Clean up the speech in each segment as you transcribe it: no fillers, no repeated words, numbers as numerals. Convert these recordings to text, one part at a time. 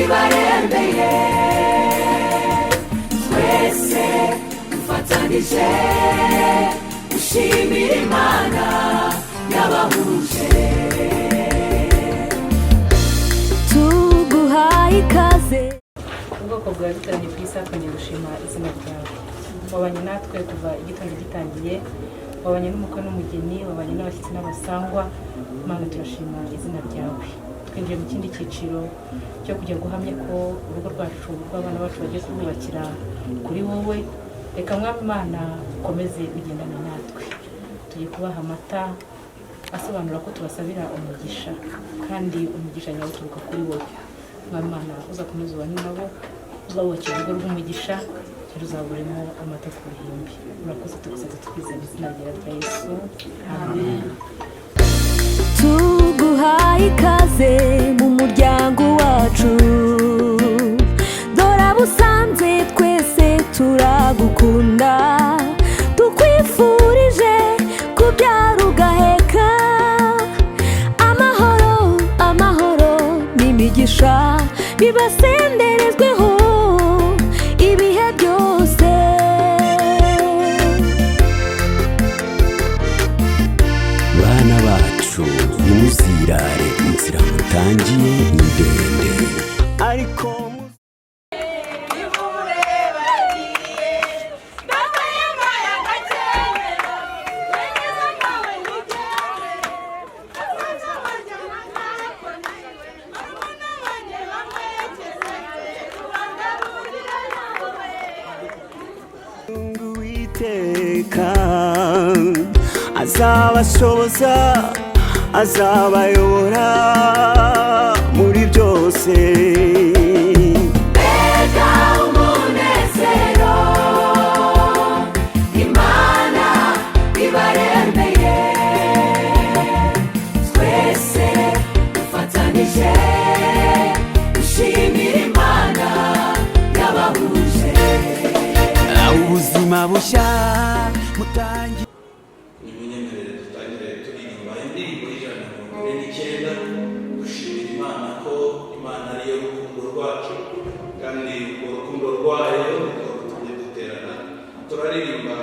bibarembeye twese dufatanije gushimira Imana yabahuje. Tuguhaye ikaze ubwoko bwa Bitaranye ku isi akanye gushima izina ryawe. Wabanye natwe kuva igitondo gitangiye, wabanye n'umukwe n'umugeni, wabanye n'abashyitsi n'abasangwa. Mana turashima izina ryawe. Twinjiye mu kindi cyiciro cyo kujya guhamya ko urugo rwacu rw'abana bacu bagiye kububakira kuri wowe. Reka mwami Imana ukomeze ugendane natwe. Tugiye kubaha amata asobanura ko tubasabira umugisha, kandi umugisha nyawo uturuka kuri wowe. Mwami Imana uzakomeza ubane nabo, uzabubakira urugo rw'umugisha, ruzaburemo amata ku ruhimbi. Urakoze, tugusabye twizeye izina rya Yesu, amen. Tuguhaye ikaze mu muryango wacu, dore abusanze twese turagukunda, tukwifurije kubyara ugaheka, amahoro amahoro n'imigisha bibasenderezweho ibihe byose. Bana bacu nimuzirare, inzira mutangiye ni ndende ariko Uwiteka azabashoboza, azabayobora muri byose. Mbega umunezero Imana ibarembeye, twese dufatanije gushimira Imana yabahuje. Ubuzima bushya mutangiye. Nimunyemerere dutangire turirimba indirimbo y'ijana na mirongo ine n'icyenda dushimira Imana ko Imana ariyo rukundo rwacu, kandi urwo rukundo rwayo nirwo rutumye duterana. Turaririmba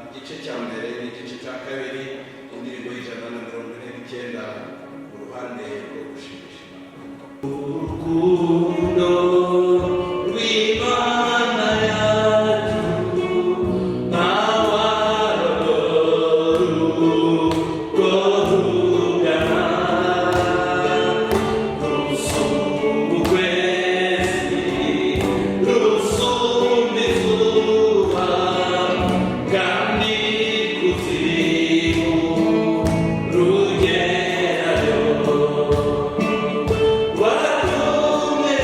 igice cya mbere n'igice cya kabiri, indirimbo y'ijana na mirongo ine n'icyenda mu ruhande rwo gushimisha Imana. Urukundo rw'Imana yacu Rugerayo, watumye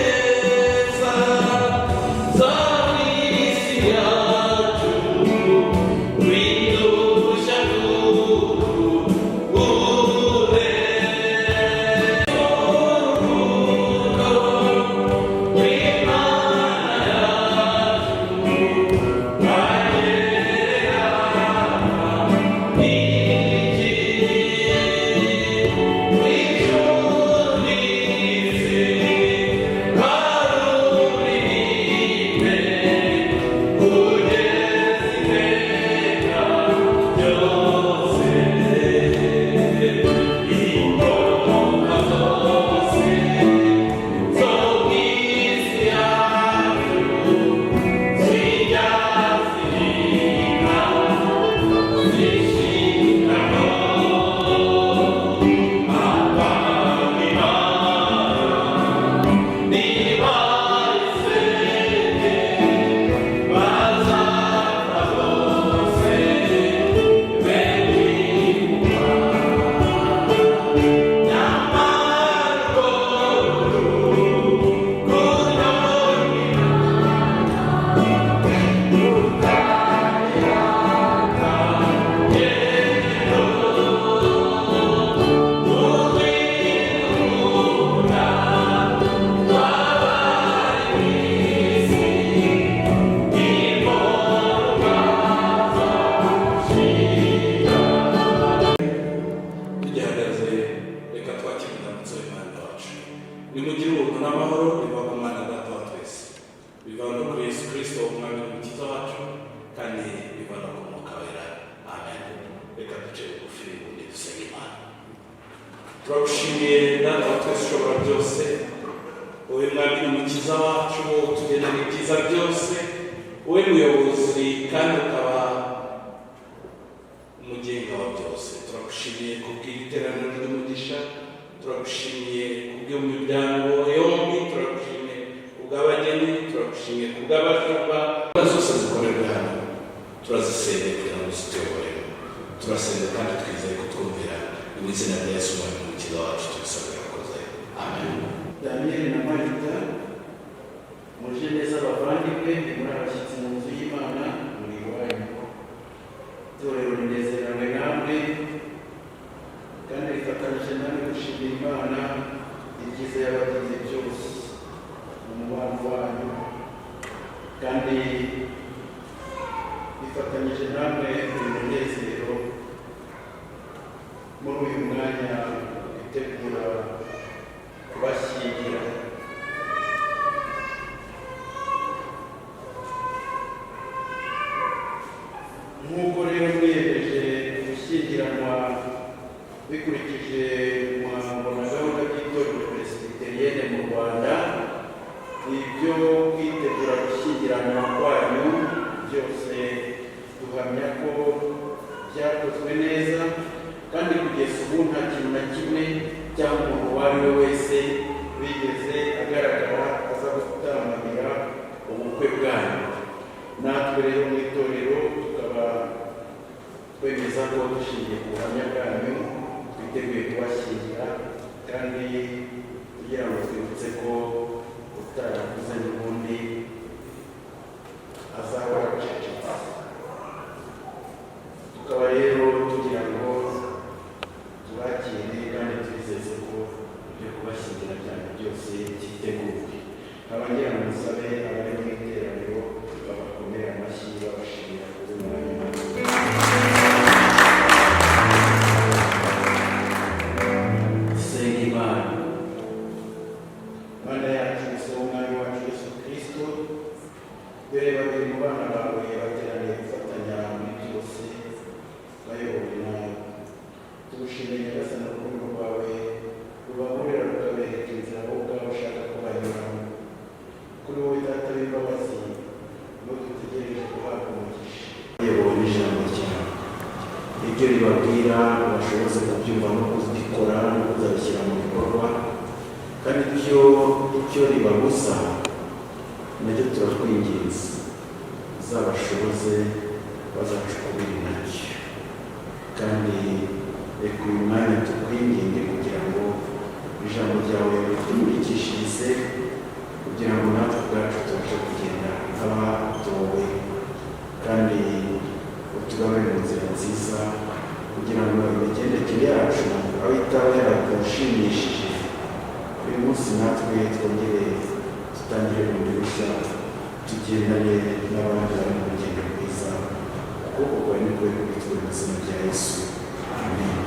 nimugire ubuntu n'amahoro biva ku Mwana Data wa twese, biva no kuri Yesu Kristo umwami n'umukiza wacu, kandi biva no ku Mwuka Wera. Amen. Reka duce bugufi ubundi dusenge Imana. Turagushimiye Data wa twese ushobora byose, wowe mwami n'umukiza wacu, utugenera ibyiza byose, wowe muyobozi kandi ukaba umugenga wa byose. Turagushimiye kubw'iteraniro ry'umugisha, turagushimiye kubw'imiryango yombi, turagushimiye kubw'abageni, turagushimiye kubw'abashumba zose zikorerwa hano, turazisenge kugira ngo zituyobore. Turasenga kandi twizeye ko twumvira mu izina rya Yesu umwami n'umukiza wacu tubisabye akoze. Amen. Daniel na Marita, muje neza bavandimwe, muri abashyitsi mu nzu y'Imana, muri iwanyu. Itorero rinezerewe namwe kandi rifatanyije namwe gushimira Imana ibyiza yabagize byose mu mubano wanyu, kandi rifatanyije namwe buri munezero muri uyu mwanya witegura kubashyingira. Nk'uko rero mwiyemeje gushyingiranwa bikurikije umuhango na gahunda by'itorero Presbyterienne mu Rwanda, ibyo kwitegura gushyingiranwa kwanyu byose duhamya ko byakozwe neza, kandi kugeza ubu nta kintu na kimwe cyangwa umuntu uwo ari we wese wigeze agaragara aza gutaramira ubukwe bwanyu. Natwe rero mu itorero tukaba twemeza ko dushingiye ku buhamya bwanyu twiteguye kubashyingira, kandi kugira ngo twibutse ko utarakuze n'ubundi azaba acecetse. Tukaba rero tugira ngo tubakire kandi twizeze ko ibyo kubashyingira cyane byose byiteguwe. Abangira ngo musabe abari mu iteraniro babakomere amashyi babashimira kuri uyu mwanya. Dusenge Imana. Mana yacu, usaba umwami wacu Yesu Kristo, dore babiri mu bana bawe bateraniye gufatanya muri byose bayobowe nawe. Tugushimiye Nyagasani urukundo rwawe rubahurira rukabereka inzira wowe ubwawe ushaka ko banyuramo. Kuri wowe Data w'imbabazi, niwo dutegereje guhabwa umugisha. Yewe n'ijambo ryawe, ibyo ribabwira bashoboze kubyumva no kubikora no kuzabishyira mu bikorwa, kandi icyo ribabuza nacyo turakwinginze uzabashoboze bazacukubira nacyo. Kandi reka uyu mwanya tukwinginge kugira ngo ijambo ryawe ritumurikishirize, kugira ngo natwe ubwacu tubashe kugenda nk'abatowe, kandi utugarure mu nzira nziza, kugira ngo imigendekere yacu aho itaba yarakushimishije uyu munsi natwe twongere dutangire bundi bushya, tugendane n'abandi bari mu rugendo rwiza, kuko kwawe ni kwe kubitwe mu izina rya Yesu. Amen.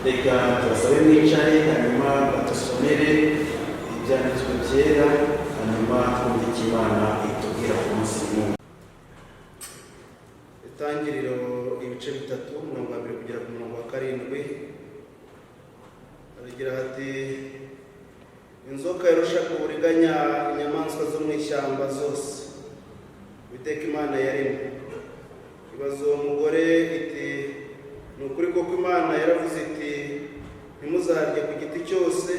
Reka tubasabe mwicare, hanyuma badusomere ibyanditswe byera, hanyuma twumve icyo Imana itubwira ku munsi w'uyu. Itangiriro ibice 3, umurongo wa 1 kugera ku murongo wa 7. Aragira ati: inzoka yarushaga uburiganya inyamaswa zo mu ishyamba zose Uwiteka Imana yaremye. Ibaza uwo mugore iti: ni ukuri koko Imana yaravuze iti ntimuzarye ku giti cyose?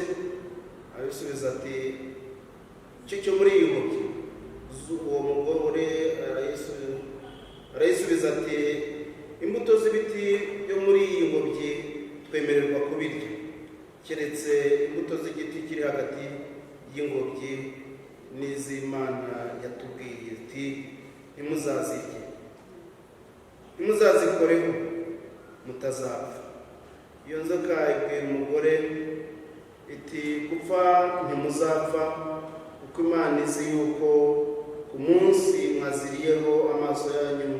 Arabisubiza ati: icyo cyo muri iyi ngobyi? Uwo mugore arayisubiza ati: imbuto z'ibiti byo muri iyi ngobyi twemererwa kubirya, keretse imbuto z'igiti kiri hagati y'ingobyi n'iz'Imana yatubwiye iti ntimuzazirye, ntimuzazikoreho mutazapfa. Iyo nzoka ibwira umugore iti: gupfa ntimuzapfa, kuko Imana izi yuko ku munsi mwaziriyeho amaso yanyu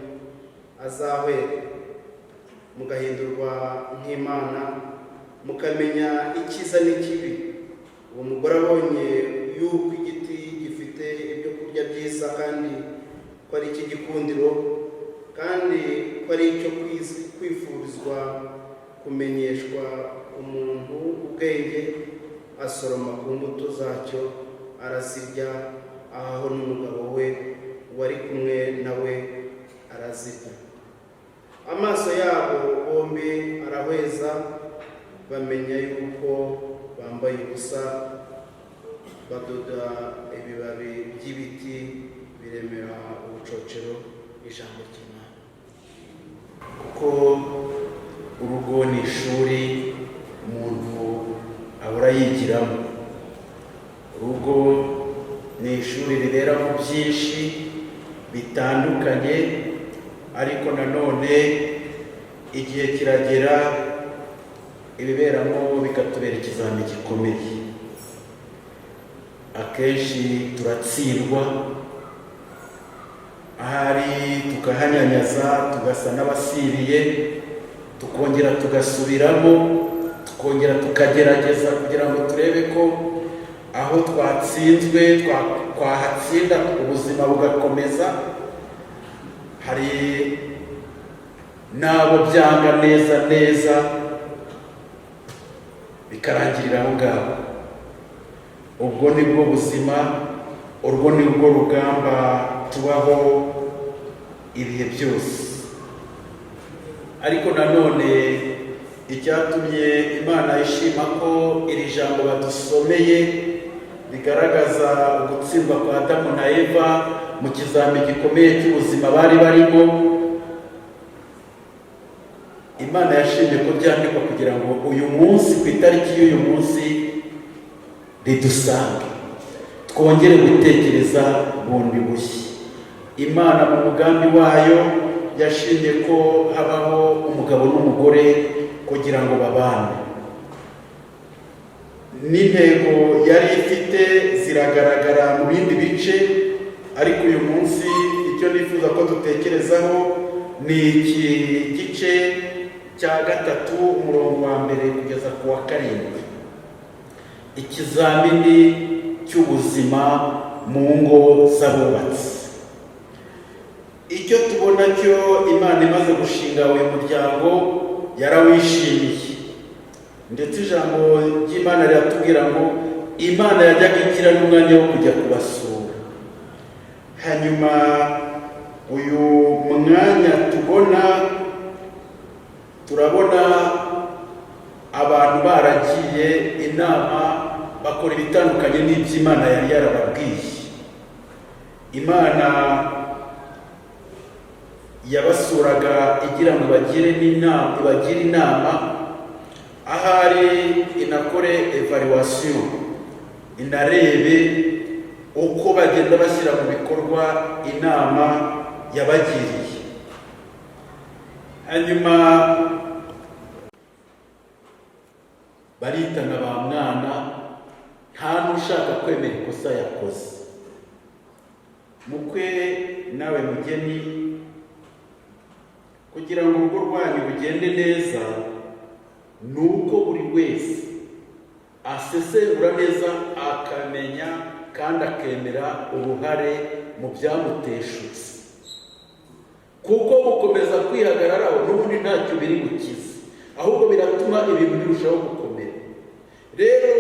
azahwera, mugahindurwa nk'Imana, mukamenya icyiza n'ikibi. uwo mugore abonye yuko igiti gifite ibyo kurya byiza kandi ko ari icy'igikundiro kandi ko ari icyo kwifurizwa kumenyeshwa umuntu ubwenge, asoroma ku mbuto zacyo arazirya, ahaho n'umugabo we wari kumwe nawe arazirya. Amaso yabo bombi arahweza, bamenya yuko bambaye ubusa, badoda ibibabi by'ibiti biremera ubucocero ijambo ry'Imana. Kuko urugo ni ishuri umuntu ahora yigiramo. Urugo ni ishuri riberamo byinshi bitandukanye, ariko nanone igihe kiragera ibiberamo bikatubera ikizami gikomeye. Akenshi turatsindwa, ahari tukahanyanyaza, tugasa n'abasiriye, tukongera tugasubiramo, tukongera tukagerageza kugira ngo turebe ko aho twatsinzwe twahatsinda, ubuzima bugakomeza. Hari n'abo byanga neza neza bikarangirira aho ngaho. Ubwo nibwo buzima, urwo nibwo rugamba tubaho ibihe byose. Ariko nanone icyatumye Imana ishima ko iri jambo badusomeye rigaragaza ugutsindwa kwa Adamu na Eva mu kizami gikomeye cy'ubuzima bari barimo, Imana yashimye ko byandikwa kugira ngo uyu munsi, ku itariki y'uyu munsi, ridusange twongere gutekereza bundi bushya. Imana mu mugambi wayo yashimye ko habaho umugabo n'umugore kugira ngo babane. N'intego yari ifite ziragaragara mu bindi bice, ariko uyu munsi icyo nifuza ko dutekerezaho ni iki gice cya 3 umurongo wa mbere kugeza ku wa 7. Ikizamini cy'ubuzima mu ngo z'abubatsi. Icyo tubona cyo Imana imaze gushinga uyu muryango yarawishimiye, ndetse ijambo ry'Imana riratubwira ngo Imana yajyaga igira n'umwanya wo kujya kubasura. Hanyuma uyu mwanya turabona abantu baragiye inama bakora ibitandukanye n'iby'Imana yari yarababwiye. Imana yabasuraga igira ngo bagire inama, ahari inakore evaluation, inarebe uko bagenda bashyira mu bikorwa inama yabagiriye. Hanyuma baritana ba mwana, nta n'ushaka kwemera ikosa yakoze. Mukwe nawe mugeni, kugira ngo urugo rwanyu rugende neza, nuko buri wese asesengura neza, akamenya kandi akemera uruhare mu byamuteshutse, kuko gukomeza kwihagararaho n'ubundi ntacyo biri gukiza, ahubwo biratuma ibintu birushaho gukomera. Rero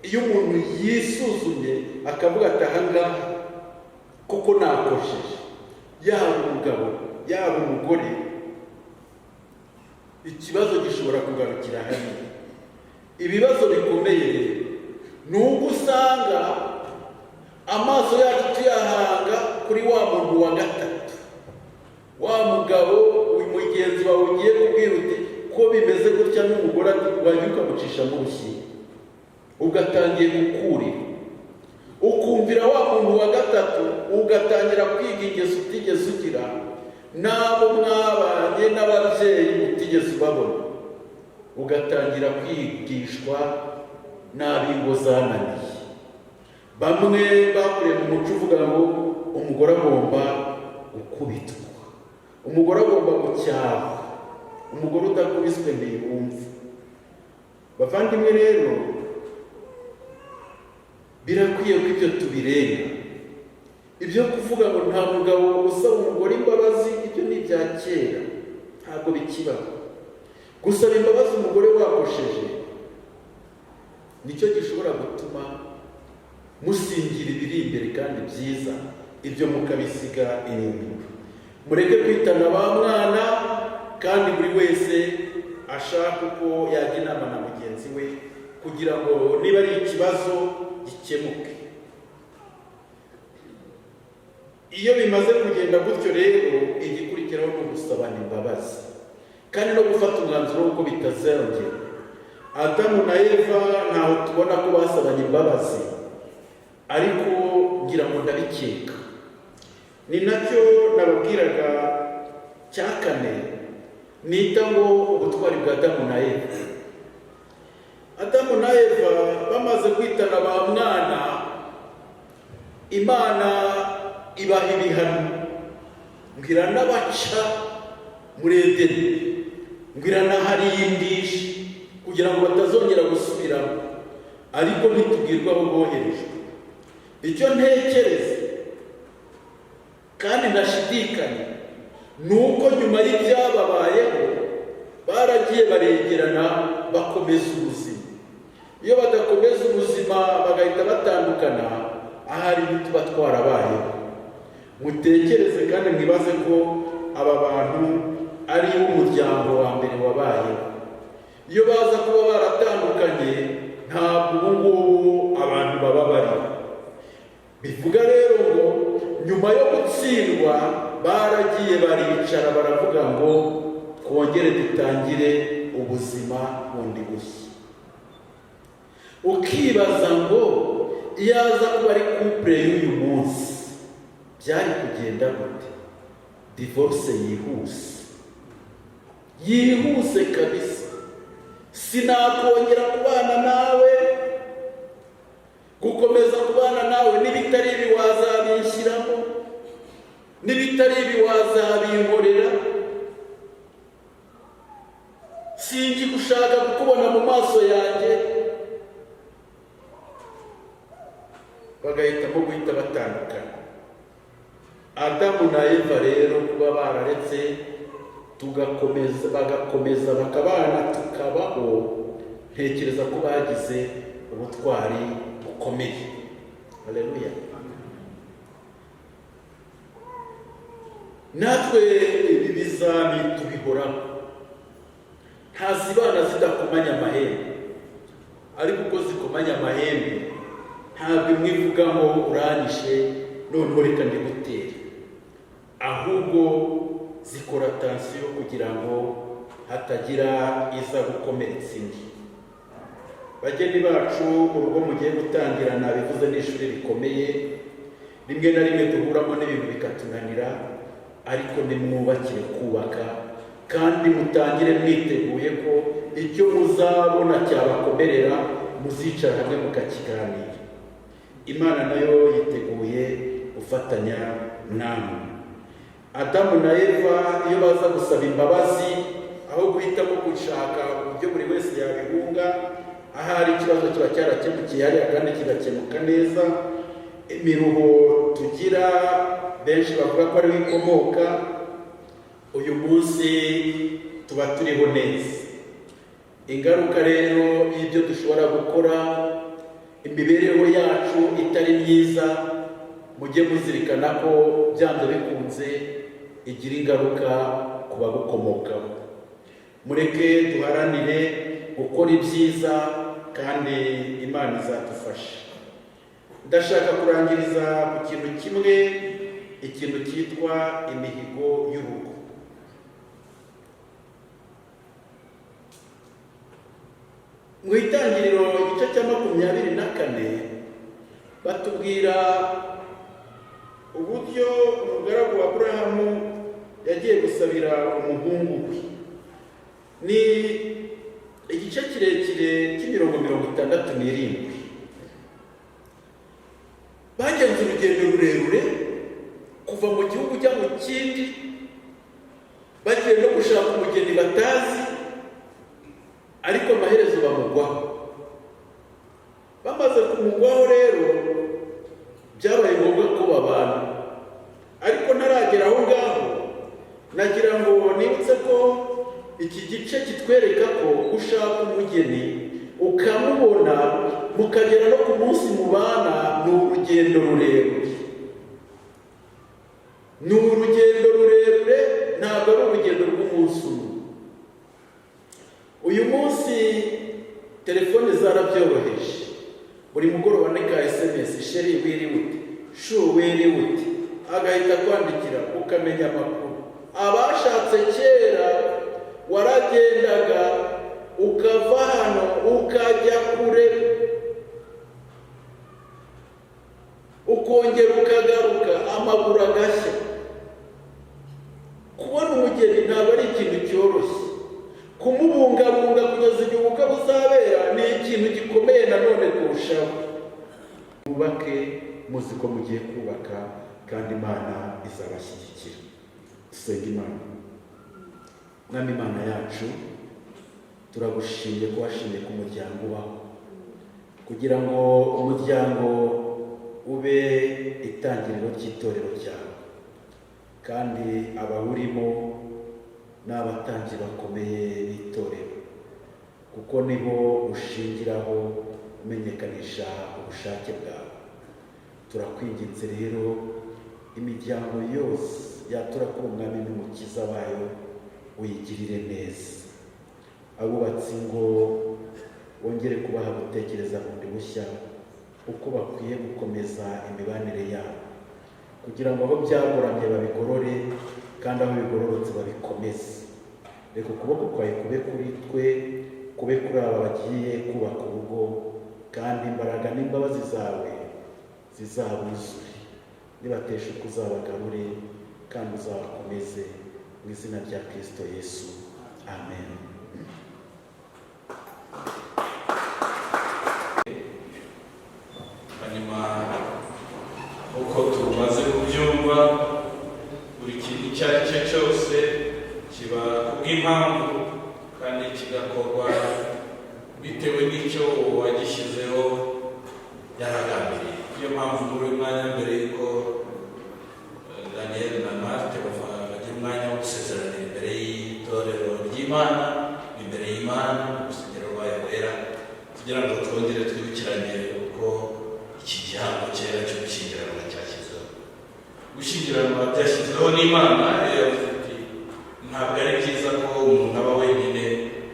iyo umuntu yisuzumye akavuga ati aha ngaha kuko nakosheje, yaba umugabo yaba umugore, ikibazo gishobora kugarukira hano. Ibibazo bikomeye ni uko usanga amaso yacu tuyahanga kuri wa muntu wa gatatu, wa mugabo mugenzi wawe ugiye kubwira uti ko bimeze gutya, n'umugore wajya ukamucisha mu rushyira, ugatangiye gukurira, ukumvira wa muntu wa gatatu, ugatangira kwiga ingeso utigeze ugira, n'abo mwabanye n'ababyeyi utigeze ubabona, ugatangira kwigishwa n'ab'ingo zananiye. Bamwe bakuriye mu muco uvuga ngo umugore agomba gukubitwa, umugore agomba gucyahwa, umugore udakubiswe ntiyumva. Bavandimwe rero, birakwiye ko ibyo tubirenga. Ibyo kuvuga ngo nta mugabo usaba umugore imbabazi, ibyo ni ibya kera, ntabwo bikibaho. Gusaba imbabazi umugore wakosheje nicyo gishobora gutuma musingira ibiri imbere kandi byiza, ibyo mukabisiga inyuma. Mureke kwitana ba mwana, kandi buri wese ashaka uko yajya inama na mugenzi we kugira ngo niba ari ikibazo gikemuke. Iyo bimaze kugenda gutyo rero, igikurikiraho ni ugusabana imbabazi kandi no gufata umwanzuro w'uko bitazongera. Adamu na Eva ntaho tubona ko basabanye imbabazi, ariko ngira ngo ndabikeka. Ni nacyo nababwiraga cya kane nita ngo ubutwari bwa Adamu na Eva. Adamu na Eva bamaze kwitana ba mwana, Imana ibaha ibihano, ngira n'abaca muri Edeni, ngira n'ahariyindisha kugira ngo batazongera gusubiramo, ariko ntitubwirwa aho boherejwe. Icyo ntekereza kandi ndashidikanya ni uko nyuma y'ibyababayeho baragiye baregerana bakomeza ubuzima. Iyo badakomeza ubuzima bagahita batandukana, ahari ntituba twarabayeho. Mutekereze kandi mwibaze ko aba bantu ari umuryango wa mbere wabayeho. Iyo baza kuba baratandukanye, ntabwo ubu ngubu abantu baba bari. Bivuga rero ngo nyuma yo gutsindwa baragiye baricara baravuga ngo twongere dutangire ubuzima bundi bushya. Ukibaza ngo iyo aza kuba ari couple y'uyu munsi byari kugenda gute? Divorce yihuse kabisa. Sinakongera kubana nawe, gukomeza kubana nawe, n'ibitari ibi wazabishyiramo, n'ibitari ibi wazabinkorera. Singi gushaka kukubona mu maso yanjye. Bagahitamo guhita batandukana. Adamu na Eva rero kuba bararetse bagakomeza bakabana tukabaho, ntekereza ko bagize ubutwari bukomeye. Haleluya. Natwe ibi bizami tubihoraho, ntazibana zidakomanya amahembe, ariko uko zikomanya amahembe ntabwo imwe ivuga ngo uranyishe noneho reka ndigutere, ahubwo zikora tansiyo kugira ngo hatagira iza gukomeretsa indi. Bageni bacu, urugo mugiye gutangira nabivuze n'ishuri rikomeye, rimwe na rimwe duhuramo n'ibintu bikatunanira, ariko nimwubakire kubaka kandi mutangire mwiteguye ko icyo muzabona cyabakomerera muzicara hamwe mukakiganira. Imana nayo yiteguye gufatanya namwe. Adamu na Eva iyo baza gusaba imbabazi, aho guhitamo gushaka uburyo buri wese yabihunga, ahari ikibazo kiba cyarakemukiye hariya kandi kigakemuka neza. Imiruho tugira benshi bavuga ko ariho ikomoka, uyu munsi tuba turiho neza. Ingaruka rero y'ibyo dushobora gukora, imibereho yacu itari myiza, mujye muzirikana ko byanze bikunze igira ingaruka ku bagukomokaho. Mureke duharanire gukora ibyiza kandi Imana izadufasha. Ndashaka kurangiriza ku kintu kimwe, ikintu cyitwa imihigo y'urugo. Mu itangiriro igice cya 24 batubwira uburyo umugaragu wa Aburahamu yagiye gusabira umuhungu we. Ni igice kirekire cy'imirongo 67. Bagenze urugendo rurerure kuva mu gihugu ujya mu kindi, bagiye no gushaka umugeni batazi, ariko amaherezo bamugwaho. bamaze kumugwaho rero byabaye ngombwa ko babana. Ariko ntaragera aho ngaho, nagira ngo nibutse ko iki gice kitwereka ko ushaka umugeni ukamubona mukagera no ku munsi mubana ni urugendo rurerure. Ni urugendo rurerure, ntabwo ari urugendo rw'umunsi umwe. Uyu munsi telefone zarabyoroheje, buri mugoroba ni ka SMS, sheri wiriwe ute, shu wiriwe ute, agahita kwandikira ukamenya amakuru. Abashatse kera waragendaga ukava hano ukajya kure, ukongera ukagaruka, amaguru agashya. Kubona umugeni ntabwo ari ikintu cyoroshye, kumubungabunga kugeza igihe ubukwe buzabera ni ikintu gikomeye nanone kurushaho. Mubake muzi ko mugiye kubaka kandi Imana izabashyigikira. Dusenge Imana. Mwami Imana yacu, turagushimiye ko washimye ku muryango ubaho, kugira ngo umuryango ube itangiriro ry'itorero ryawe, kandi abawurimo ni abatambyi bakomeye b'itorero, kuko nibo ushingiraho umenyekanisha ubushake bwawe. Turakwinginze rero imiryango yose yatura kuri Umwami n'Umukiza wayo uyigirire neza. Abubatsi ngo wongere kubaha gutekereza bundi bushya uko bakwiye gukomeza imibanire yabo, kugira ngo aho byagoramye babigorore kandi aho bigororotse babikomeze. Reka ukuboko kwawe kube kuri twe, kube kuri aba bagiye kubaka urugo, kandi imbaraga n'imbabazi zawe zizabuzure. Nibateshuka uzabagarure kandi uzabakomeze, mu izina rya Kristo Yesu, amen. Hanyuma uko tumaze kubyumva, buri kintu icyo ari cyo cyose kiba kubw'impamvu kandi kigakorwa bitewe n'icyo wagishyizeho yaragambiriye. Niyo mpamvu muri uyu mwanya, mbere y'uko Daniel na Marthe bagira umwanya wo gusezeranira imbere y'itorero ry'Imana, imbere y'Imana mu rusengero rwayo rwera, kugira ngo twongere twibukiranye uko iki gihango cyera cyo gushyingiranwa cyashyizeho. Gushyingiranwa byashyizweho n'Imana, yavuze ati ntabwo ari byiza ko umuntu aba wenyine,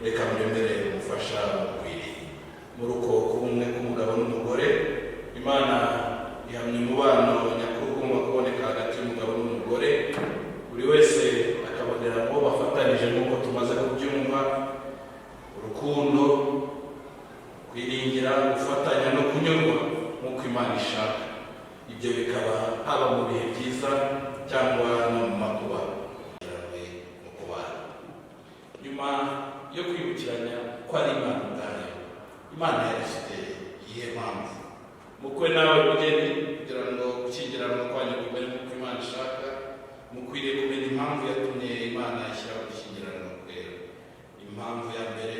reka muremere umufasha mukwiriye. Muri uko kumwe k'umugabo n'umugore, Imana ihamya umubano nyakuri ugomba kuboneka hagati y'umugabo n'umugore, buri wese akabonera ngo bafatanije nk'uko tumaze kubyumva, urukundo, kwiringira, gufatanya no kunyurwa nk'uko Imana ishaka. Ibyo bikaba haba mu bihe byiza cyangwa no mu makuba mu kubana. Nyuma yo kwibukiranya ko ari Imana ubwayo, Imana yarifite iyihe mpamvu? Mukwe nawe mugeni, kugira ngo gushyingiranwa kwanyu kumere nk'uko Imana ishaka, mukwiriye kumenya impamvu yatumye Imana yashyiraho gushyingiranwa kwera. Impamvu ya mbere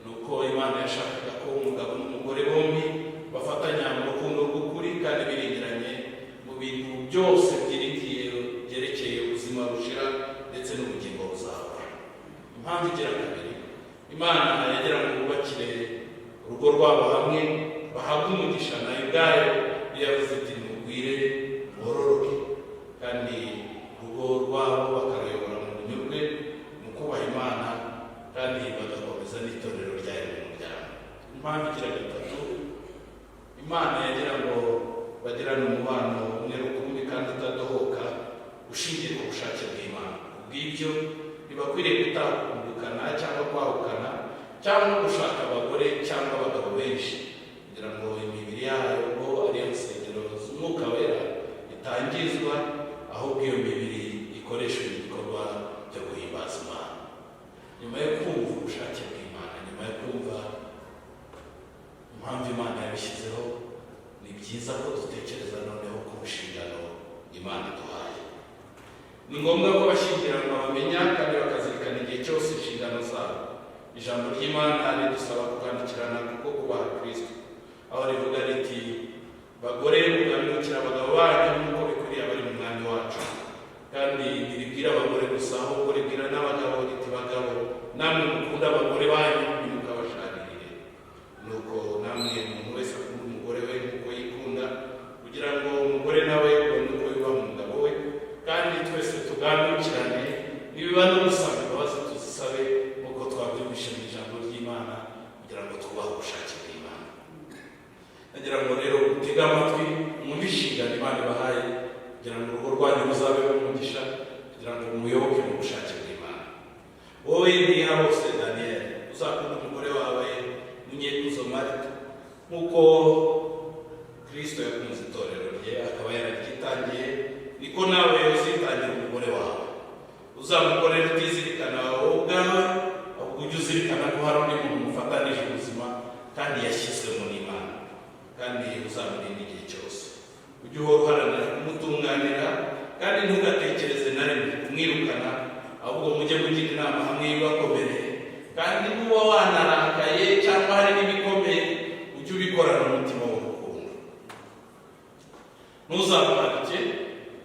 ni uko Imana yashakaga ko umugabo n'umugore bombi bafatanya mu rukundo rw'ukuri kandi biringiranye mu bintu byose byerekeye ubuzima bushira ndetse n'ubugingo buzahoraho. Impamvu igira kabiri, Imana yagira ngo bubakire urugo rwabo hamwe, bahabwe umugisha nayo ubwayo. Yavuze iti mugwire bororoke, kandi urugo rwabo bakaruyobora mu bunyurwe, mu kubaha Imana, kandi bagakomeza n'itorero ryayo mu muryango. Impamvu igira gatatu, Imana yagira ngo bagirane umubano umwe rukumbi kandi utadohoka, ushingiye ku bushake bw'Imana. Kubw'ibyo ntibakwiriye gutandukana cyangwa kwahukana, cyangwa gushaka abagore cyangwa abagabo benshi, kugira ngo imibiri yayo bo ariyo nsengero z'Umwuka Wera itangizwa, ahubwo iyo mibiri ikoreshwa ibikorwa byo guhimbaza Imana. Nyuma yo kumva ubushake bw'Imana, nyuma yo kumva impamvu Imana yabishyizeho, ni byiza ko dutekereza noneho ku nshingano Imana iduhaye. Ni ngombwa ko abashyingiranwa bamenya kandi bakazirikana igihe cyose inshingano zabo. Ijambo ry'Imana ridusaba kugandukirana kuko kubaha Kristo, aho rivuga namwe umuntu wese akunda umugore we nk'uko yikunda, kugira ngo umugore nawe ubone uko yubaha umugabo we, kandi twese tugandukirane, nibiba no gusaba imbabazi tuzisabe nk'uko twabyumvishe mu ijambo ry'Imana, kugira ngo twubahe ubushake bw'Imana. Nagira ngo rero utege amatwi mwumve inshingano Imana ibahaye, kugira ngo urugo rwanyu ruzabeho umugisha, kugira ngo muyoboke mu bushake bw'Imana. Wowe ndiha bose Daniel, uzakunda umugore wawe Munyekuzo Marita nk'uko Kristo yakunze itorero rye akaba yararyitangiye, niko nawe uzitangira umugore wawe. Uzamukorera utizirikana wowe ubwawe, ahubwo ujye uzirikana ko hari undi muntu mufatanije ubuzima kandi yashyizwemo n'Imana, kandi uzamurinda igihe cyose. Ujye uhora uharanira kumutunganira, kandi ntugatekereze na rimwe kumwirukana, ahubwo mujye mugira inama hamwe y'ubakomereye, kandi nuba wanarakaye cyangwa hari n'ibikomeye ujye ubikorana umutima w'urukundo. Ntuzamuharike,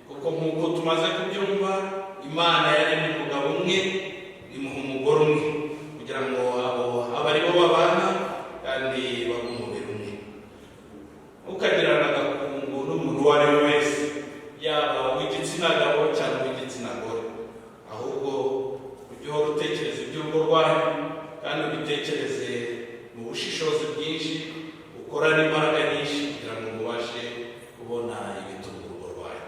kuko nk'uko tumaze kubyumva, Imana yaremye umugabo umwe imuha umugore umwe, kugira ngo abo abe ari bo babana kandi babe umubiri umwe. Ntukagirane agakungu n'umuntu uwo ari we wese, yaba uw'igitsina gabo cyangwa uw'igitsina gore, ahubwo ujye uhora utekereza iby'urugo rwanyu, kandi ubitekereze mu bushishozi bwinshi, ukorane imbaraga nyinshi kugira ngo mubashe kubona ibitunga urugo rwanyu.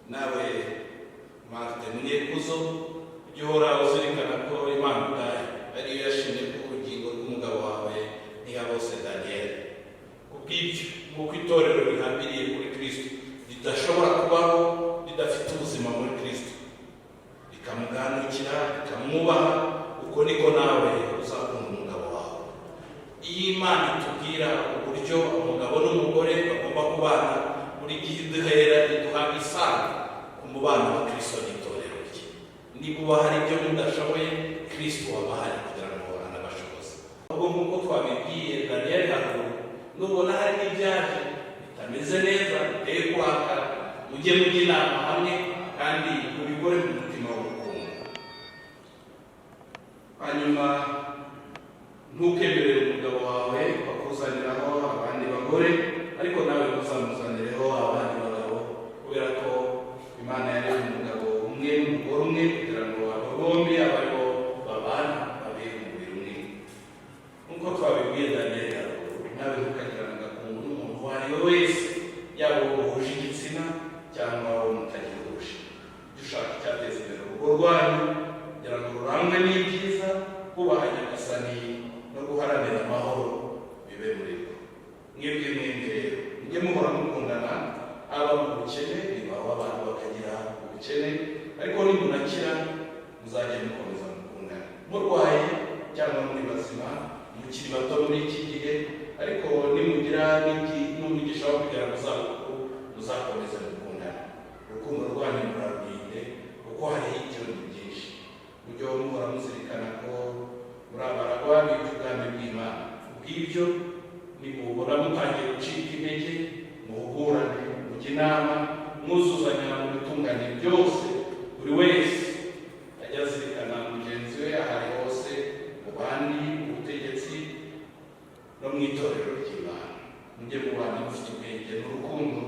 Nawe Marite Munyekuzo, ujye uhora uzirikana ko Imana ubwayo ariyo yashimye ko ubugingo bw'umugabo wawe Ntihabose Daniel. Kubw'ibyo, nk'uko itorero rihambiriye kuri Kristo ridashobora kubaho ridafite ubuzima muri Kristo, rikamuganukira, rikamwubaha, uko niko nawe uzakunda umugabo wawe. Iyo Imana itubwira uburyo umugabo n'umugore bagomba kubana, buri gihe iduhera iduha isano ku mubano wa Kristo n'itorero rye. Niba uba hari ibyo mudashoboye, Kristo waba ahari kugira ngo anabashoboze. Ahubwo nk'uko twabibwiye Daniel haruguru, nubona hari n'ibyaje bitameze neza, biteye kurakara, mujye mujya inama hamwe, kandi mubikore mu mutima w'urukundo. Hanyuma ntukemerere umugabo wawe bakuzaniraho abandi bagore, ariko nawe ntuzamuzanireho abandi bagabo, kubera ko Imana yaremye umugabo umwe n'umugore umwe, kugira ngo abo bombi abe aribo babana, babe umubiri umwe. Nk'uko twabibwiye Daniel haruguru, nawe ntukagirane agakungu n'umuntu uwo ari we wese, yaba uwo muhuje igitsina cyangwa uwo mutagihuje. Ujye ushaka icyateza imbere urugo rwanyu, kugira ngo rurangwe n'ibyiza, kubaha Nyagasani no guharanira amahoro bibe muri rwo. Mwebwe mwembi rero mujye muhora mukundana, haba mu bukene, bibaho abantu bakagira ubukene, ariko nimunakira muzajye mukomeza mukundana, murwaye cyangwa muri bazima, mukiri bato muri iki gihe, ariko nimugira n'umugisha wo kugera mu zabukuru, muzakomeza mukundana. Urukundo rwanyu murarwinde, kuko hariho ibyondo byinshi. Mujye muhora muzirikana ko muri abaragwa b'ubwami bw'Imana. Ubw'ibyo nimubona mutangiye gucika intege, muhugurane, mujye inama, mwuzuzanya mu bitunganye byose, buri wese ajya azirikana mugenzi we ahari hose, mu bandi, mu butegetsi no mu itorero ry'Imana. Mujye mubana mufite ubwenge n'urukundo,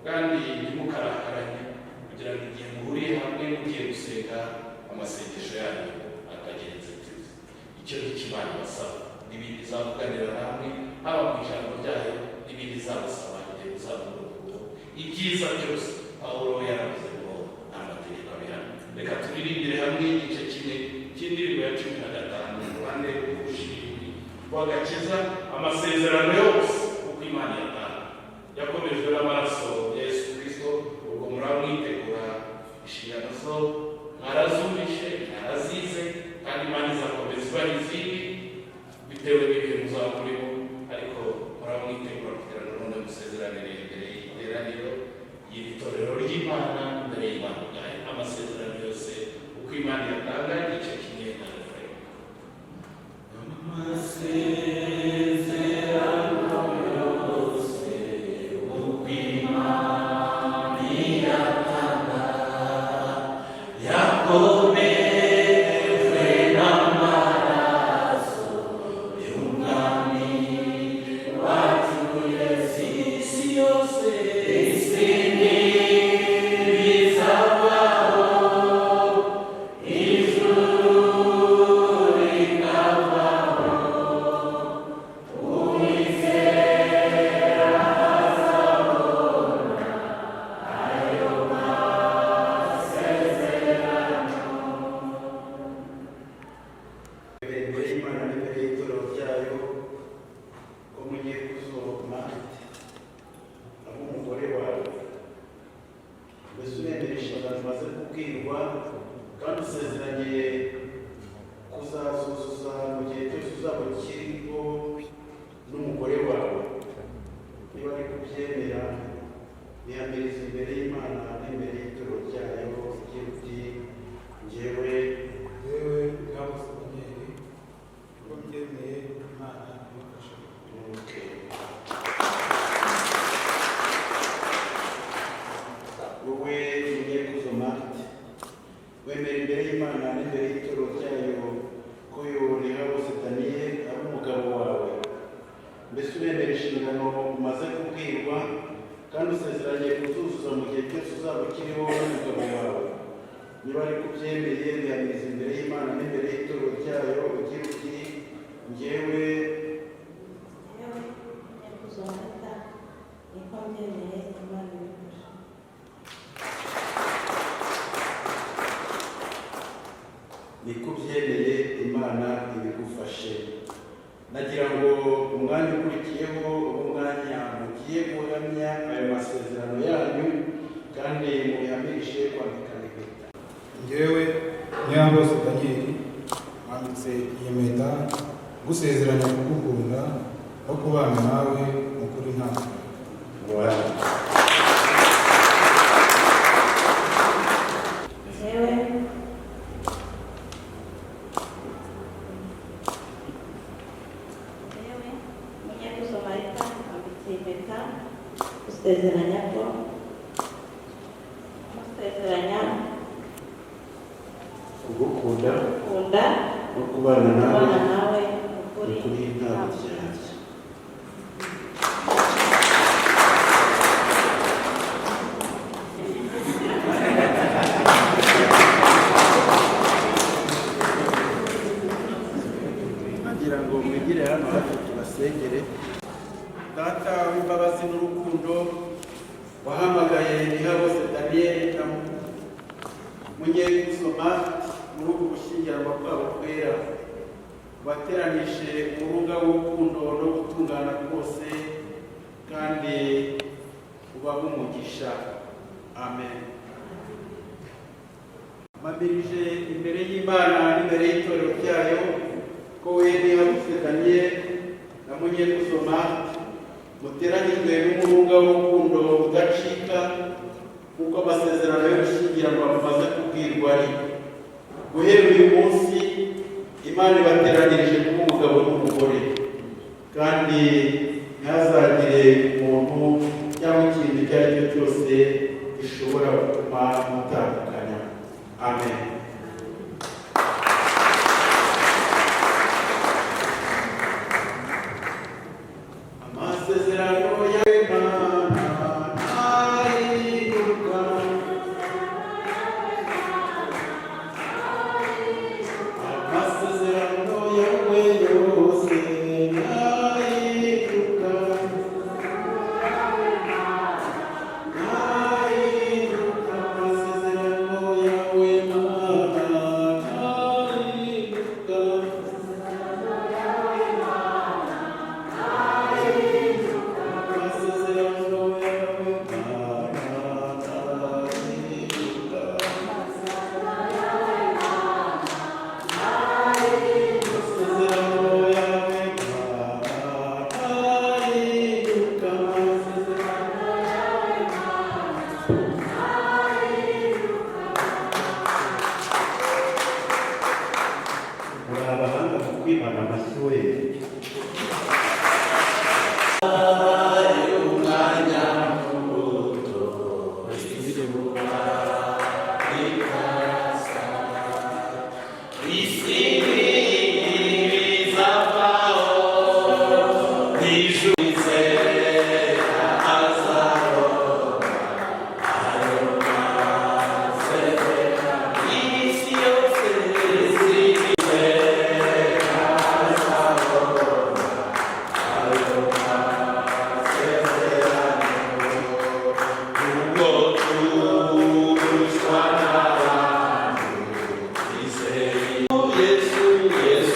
kandi ntimukarakaranye, kugira ngo igihe muhuriye hamwe mugiye gusenga, amasengesho yanyu akagira inzitizi. Icyo ni cyo Imana ibasaba, n'ibindi izavuganira namwe, haba mu ijambo ryayo, n'ibindi izabasaba igihe muzabona urukundo. Ibyiza byose Pawulo yaravuze ngo nta mategeko abihana. Reka turirimbire hamwe igice kimwe cy'indirimbo ya 15 mu ruhande rw'ubushimwe rw'agakiza, amasezerano yose uko Imana yatanga yakomejwe n'amaraso ya Yesu Kristo. Ubwo muramwitegura inshingano zo mwarazumvishe, mwarazize, kandi Imana izakomeza ibaha izindi bitewe n'ibihe muzaba murimo, ariko muramwitegura kugira ngo none musezeranire imbere y'iteraniro y'iri torero ry'Imana, imbere y'Imana ubwayo. Amasezerano yose uko Imana yatanga, igice kimwe na refrain. Yakomeje n'amaraso y'umwana mbese uremera inshingano umaze kubwirwa kandi usezeranye kuzuzuza mu gihe cyose uzaba ukiriho n'umugabo wawe. Niba ari kubyemeye bihamiriza imbere y'Imana n'imbere y'itorero ryayo ugira uti njyewe niko byemeye Imana ibigufashe. Nagira ngo umwanya ukurikiyeho umwanya mugiye guhamya ayo masezerano yanyu kandi muyamirishe kwandikana impeta. Njyewe Nyamboze Daniel mwambitse iyi mpeta gusezeranya kugukunda no kubana nawe mu kuri nta ngorane. Gusezeranya kugukunda no kubana kubana nawe ukuri nta buryarya. Nagira ngo mwigire hano hafi tubasengere. Data w'imbabazi n'urukundo wahamagaye Nyirabose Daniel na mugiye gusoma muri ubu gushyingiranwa bwabo kwera, bateranije urubuga w'urukundo no gutungana kose kandi ubahe umugisha. Amen. Mamirije imbere y'Imana n'imbere y'itorero ryayo ko we Nyirabose Daniel na mugiye gusoma muteranijwe n'umurunga w'urukundo udacika kuko amasezerano yo gushyingiranwa bamaze kubwirwa ari guhera uyu munsi Imana ibateranirije kuba umugabo n'umugore, kandi ntihazagire umuntu cyangwa ikintu icyo ari cyo cyose gishobora gutuma mutandukanya. Amen. Amasezerano y'Imana ahinduka, amasezerano yawe yose ahinduka, ahinduka, amasezerano yawe Mana ahinduka. Abahanga mu kwimana amashyi we. Yes,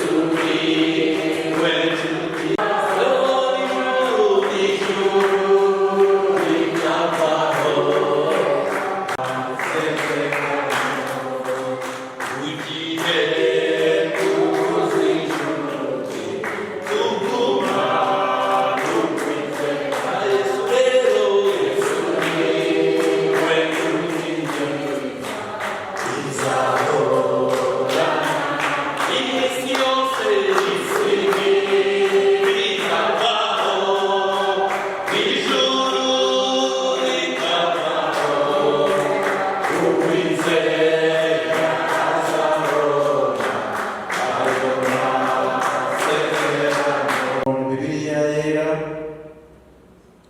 bibiliya yera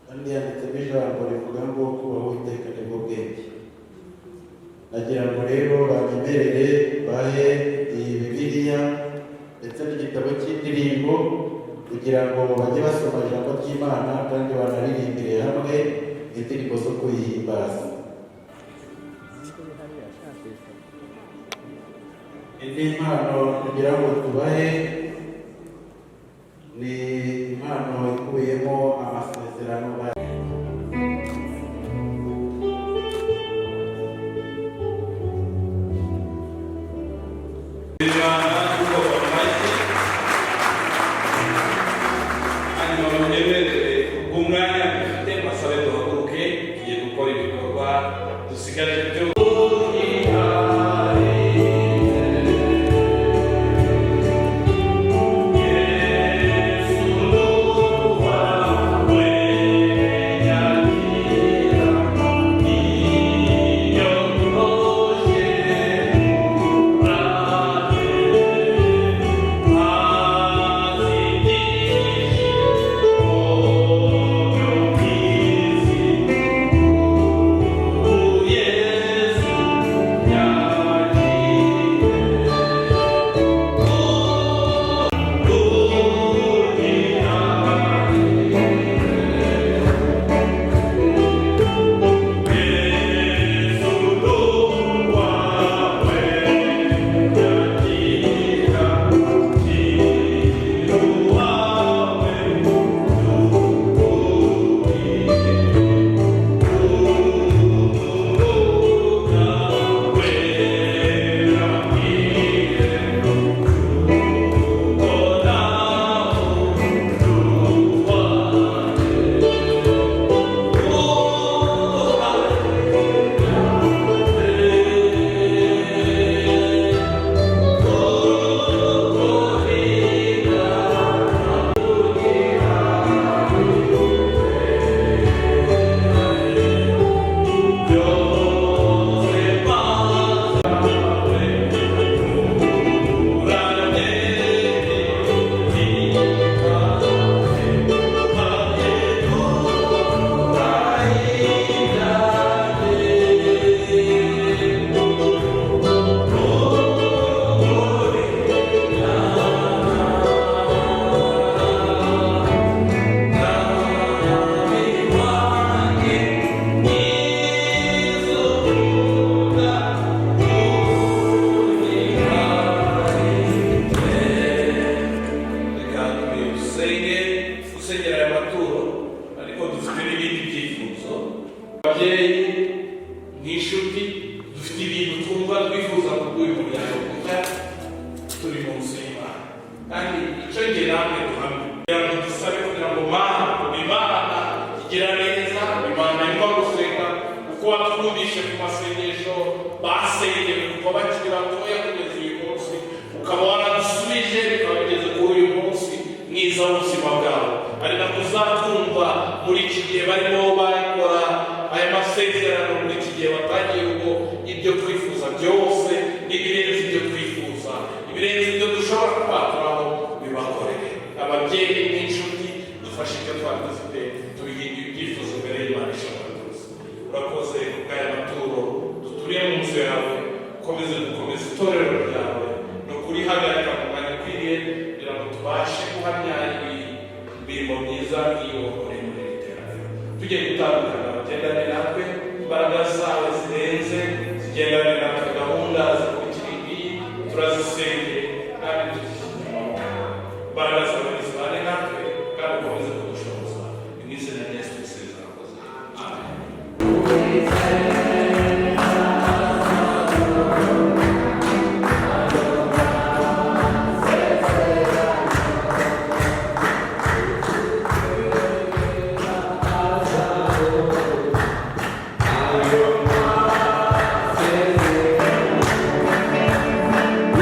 kandi yanditsemo ijambo rivuga ngo kubaho iteka nibwo bwenge. Nagira ngo rero banyemerere bahe iyi bibiliya ndetse n'igitabo cy'indirimbo kugira ngo bajye basoma ijambo ry'Imana kandi banaririmbire hamwe indirimbo zo kuyihimbaza. Indi mpano kugira ngo tubahe ni impano ikubiyemo amasezerano umwanya dufite masabe duhaguruke tugiye gukora ibikorwa dusigaje byo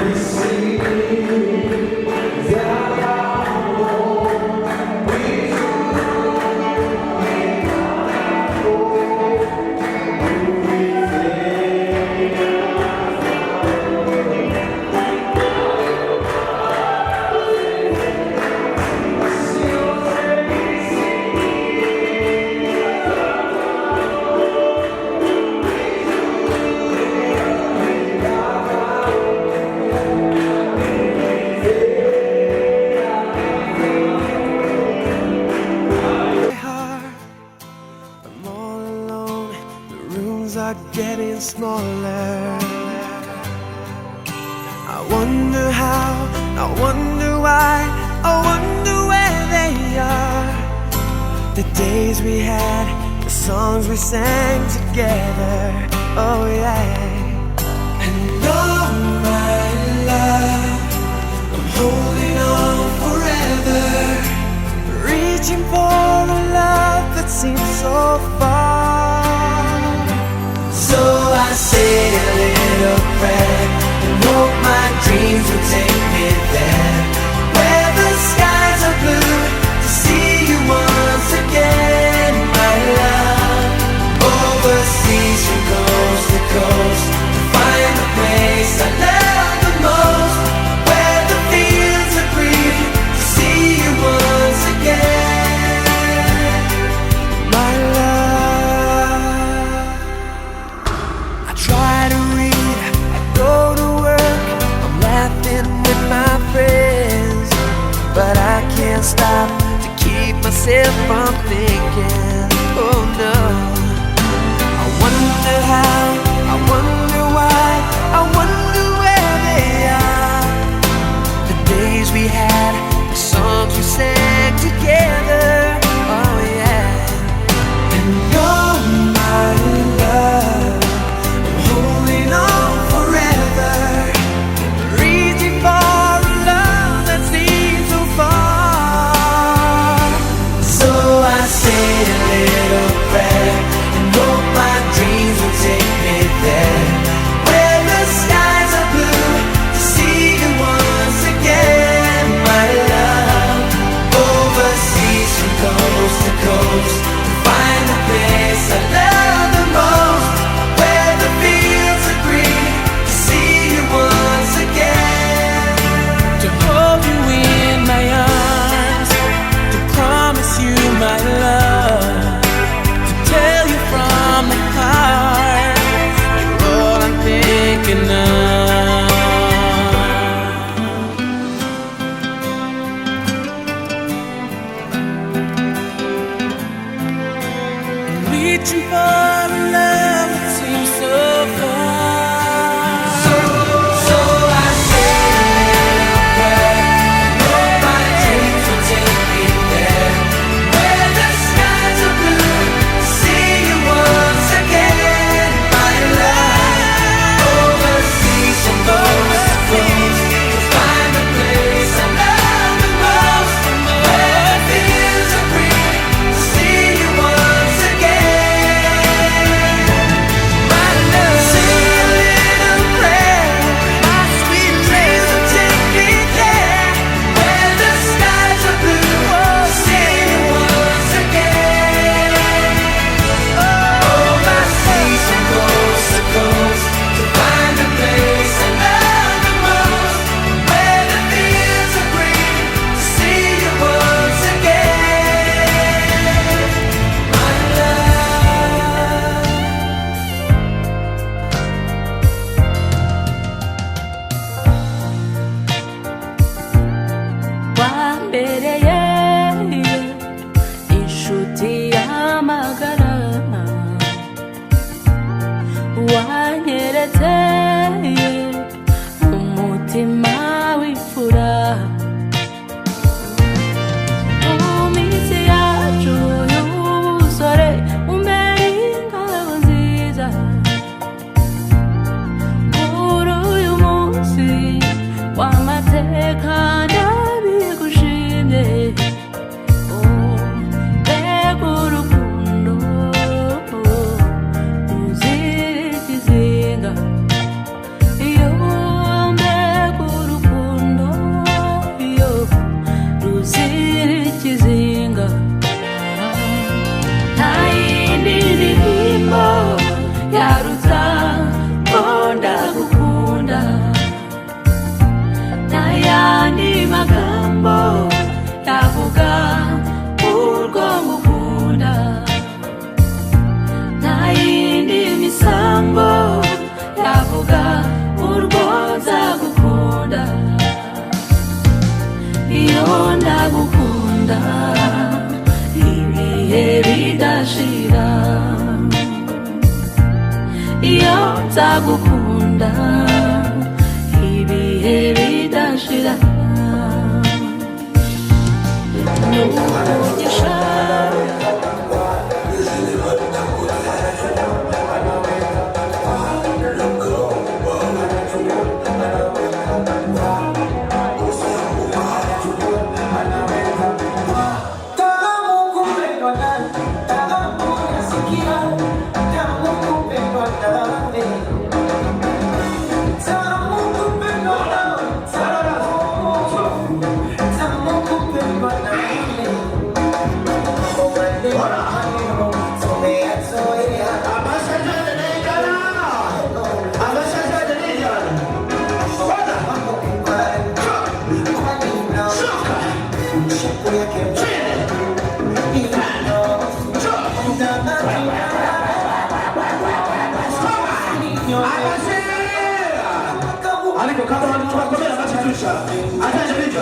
We sing start getting smaller. I wonder how, I wonder why, I wonder where they are. The days we had, the songs we sang together, oh yeah. And oh my love, I'm holding on forever, reaching for a love that seems so far. So I say a little prayer and hope my dreams will take me there, where the skies are blue, to see you once again, my love. Overseas from coast to coast, to find the place I love the most, where the fields are green, to see you once again, my love. I try to read, I go to work, I'm laughing with my friends, but I can't stop to keep myself from thinking, oh no. I wonder how, I wonder why, I wonder where they are. The days we had, the songs we sang together, oh yeah. And oh my love, I'm holding on forever, reaching for a love that seems so far. So I say nzagukunda ibihe bidashira n'umugisha Aliko kama wanakomea basi tusha. Ataje vipi?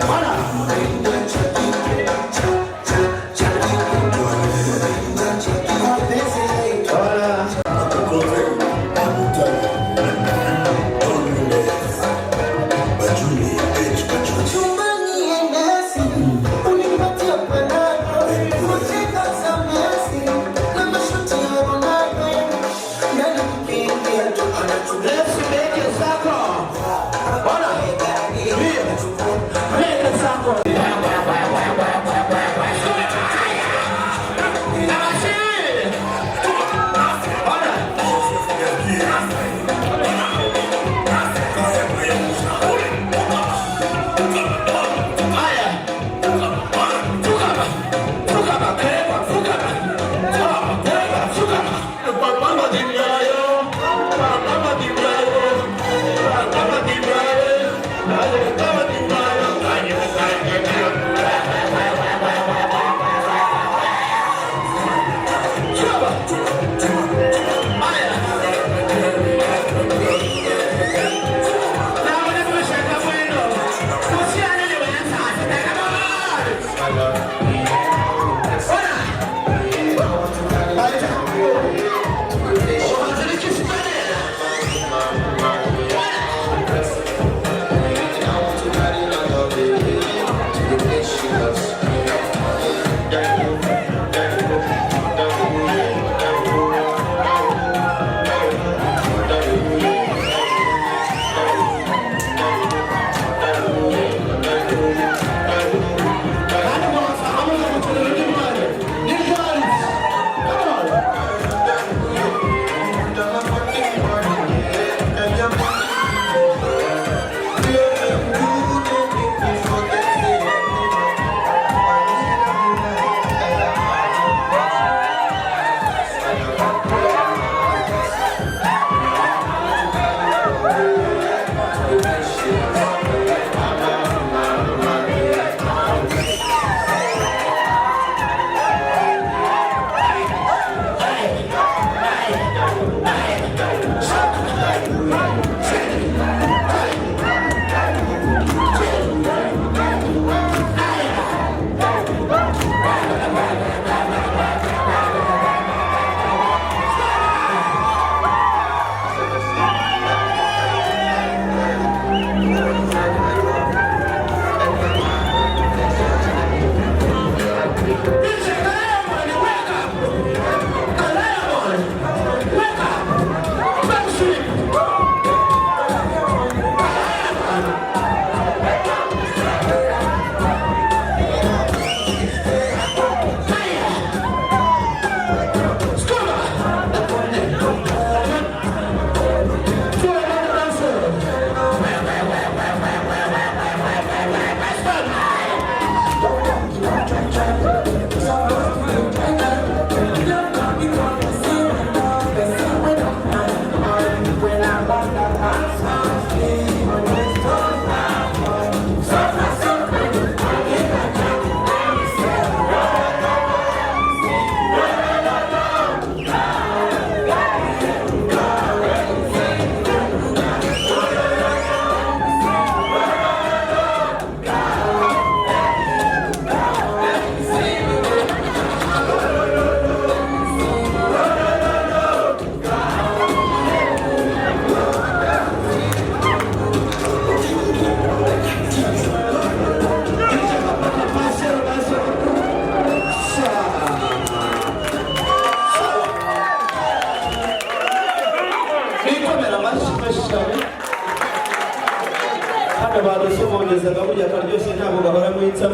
Bwana.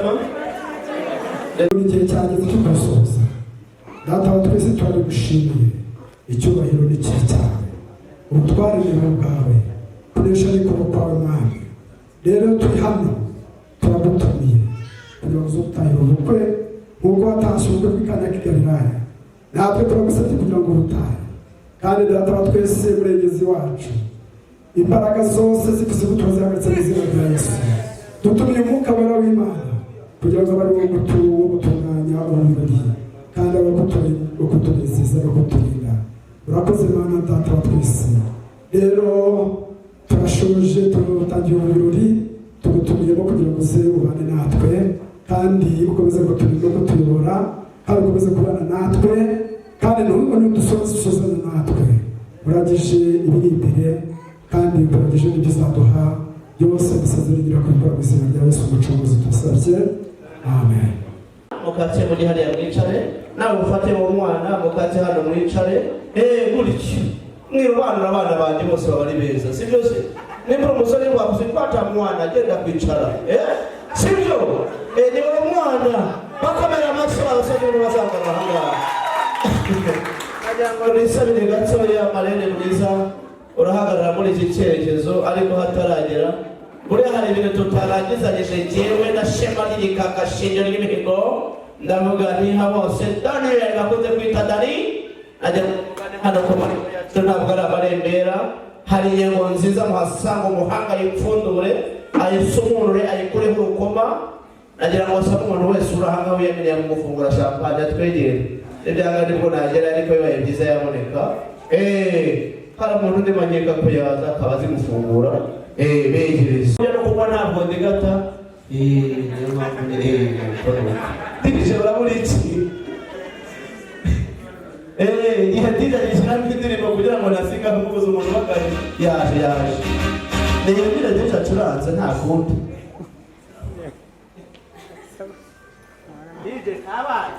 mutama igihe cyageze cyo gusoza data wa twese twari gushimiye icyubahiro ni cyiza cyane ubutware ni bwawe kunesha ni kuba kwawe mwami rero turi hano turagutumiye kugira ngo uzutahire ubukwe nk'uko watashye ubukwe bw'ikanya k'igalilaya natwe turagusabye kugira ngo ubutahe kandi data wa twese murengezi wacu imbaraga zose zikuze gutuba zihagaritse mu izina rya Yesu dutumiye umwuka wera w'Imana kugira ngo bari wo gutunganya urumuri kandi wo kutunezeza no kuturinda urakoze Mana data wa twese rero turashoje tutangiye ibirori tugutumiyemo kugira ngo uze ubane natwe kandi ukomeze kuturinda no kutuyobora kandi ukomeze kubana natwe kandi ntubone udusozana natwe uragije ibiri imbere kandi uragije n'ibyo uzaduha byose dusezerera kubikora mu izina rya Yesu umucunguzi dusabye amen. mukate muri hariya mwicare nawe ufate mu mwana mukate hano mwicare gutyo mwirobanura abana banjye bose baba ari beza si byo se nimba umusore wavuze ko atamwana agenda kwicara sibyo ni uwo mwana bakomera amashyi abasore bazangana ahangaha nagira ngo nisabire gatoya Marene mwiza urahagarara muri iki cyerekezo ariko hataragera buriya hari ibintu tutarangizanyije jyewe na Shema n'irikaka shingiro ry'imihigo ndavuga niha bose Daniel bakunze kwita Dani najya hano ku mariko yacu ntabwo ari amarembera hari inyengo nziza muhasanga umuhanga yipfundure ayisumurure ayikureho urukoma nagira ngo asaba umuntu wese urahanga wiyemereye mu gufungura champagne twegere ibyanga nibwo nagera ariko bibaye byiza yaboneka hari umuntu undi manyeka ko yaza akaba azi gufungura begereza no kuba ntabwo ndigata niyo mpamvu ndirije urabura iki igihe ndizanyije namwe indirimbo kugira ngo nasinga kuvuza umuntu bakari yaje niyo ndira ndetse acuranze nta kundi DJ kabaye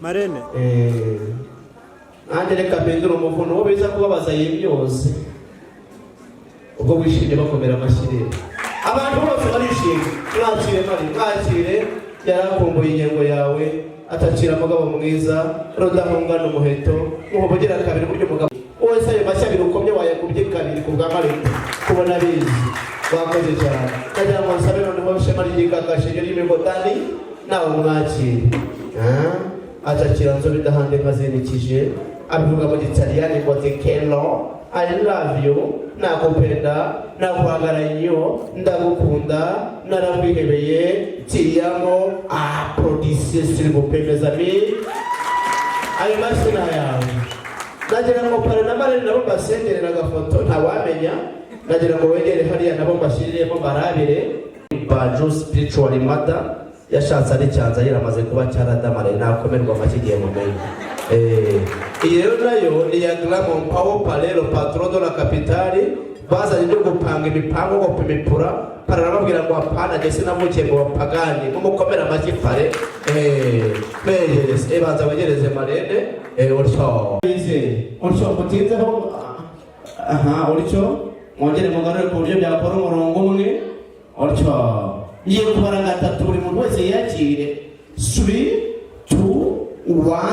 Marene nanjye reka mpindura umuvuno wo biza kubabaza iyi byose ubwo wishimye bakomera amashyi abantu bose barishimye mwakire yarakumbuye inyengo yawe atacira umugabo mwiza rudahungana umuheto muhobogera kabiri buryo umugabo wese ayo mashyi abiri ukomye wayakubye kabiri ku bwa Marene kubona bizi bakoze cyane ndagira ngo nsabe noneho Shema ry'igakashije ry'imihigo Dani nawe mwakire atakira nzobe dahande kazinikije abivuga mu Gitaliyani ngo tekelo I love you nakupenda nakuhagarariyo ndagukunda narabwihebeye tiyamo applaudisses s'il vous plaît mes amis ayo masina yawe nagira ngo pare na Marene nabo basenderera agafoto ntawamenya nagira ngo wegere hariya nabo mbashiriremo barabire Bajo spiritual mother yashatse ari cyanza yaramaze kuba cyaradamare nakomerwa amakigiye mu menyo iyi rero nayo ni ya Glamon Power Palero Patron de la Capitale bazanye byo gupanga imipango ngo pimipura pararababwira ngo apana gese namukiye mu bapagani umukomera amagifare begereze banza bagereze Marene urcho mutinzeho urcho mwongere mugarure ku buryo byakora umurongo umwe urcho ngiye kubara gatatu buri muntu wese yiyakire 3 2 1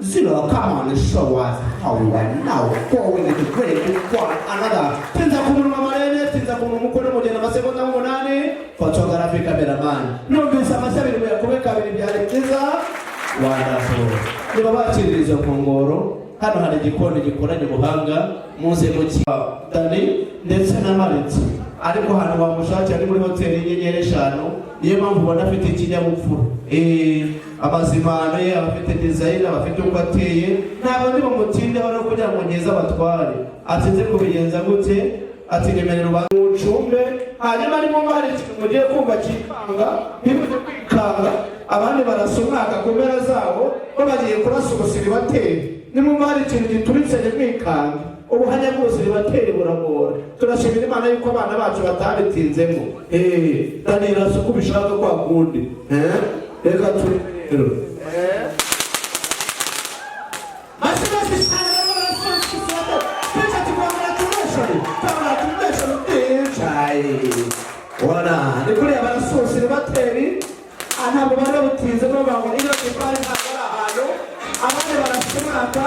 0. Come on, show us how you are now going to great one another. Tinza kumunwa marene, tinza kumumukono mujena masegonda 8. Photography cameraman. Numvisa amasabiri mu yakubeka abiri byarekeza. Wonderful. Niba bakiriza kongoro, hano hari igikoni gikoranye ubuhanga, muze mu Dani ndetse na Mariti. Ariko hano bamushakira ari muri hoteli y'inyenyeri 5. Niyo mpamvu ubona afite ikinyabupfura. Amazimano ye abafite design abafite uko ateye ntabwo ndi bamutinde bano kugira ngo ngeze abatware atize kubigenza gute ati nyemerera umucumbe hanyuma arimo mari mugiye kumva kikanga bivuze kwikanga abandi barasumaka ku mpera zabo ko bagiye kurasubusira bateye ni mu mari ikintu gituritse n'imikanga ubuhanya bwose ribateye buragora turashimira Imana yuko abana bacu batabitinzemo Daniela so kubishaka kwa kundi reka turi wana nikuri abarasosi bateri ntabwo bari babutinze no bango ino kipari ntabwo ari ahantu abandi barasumaka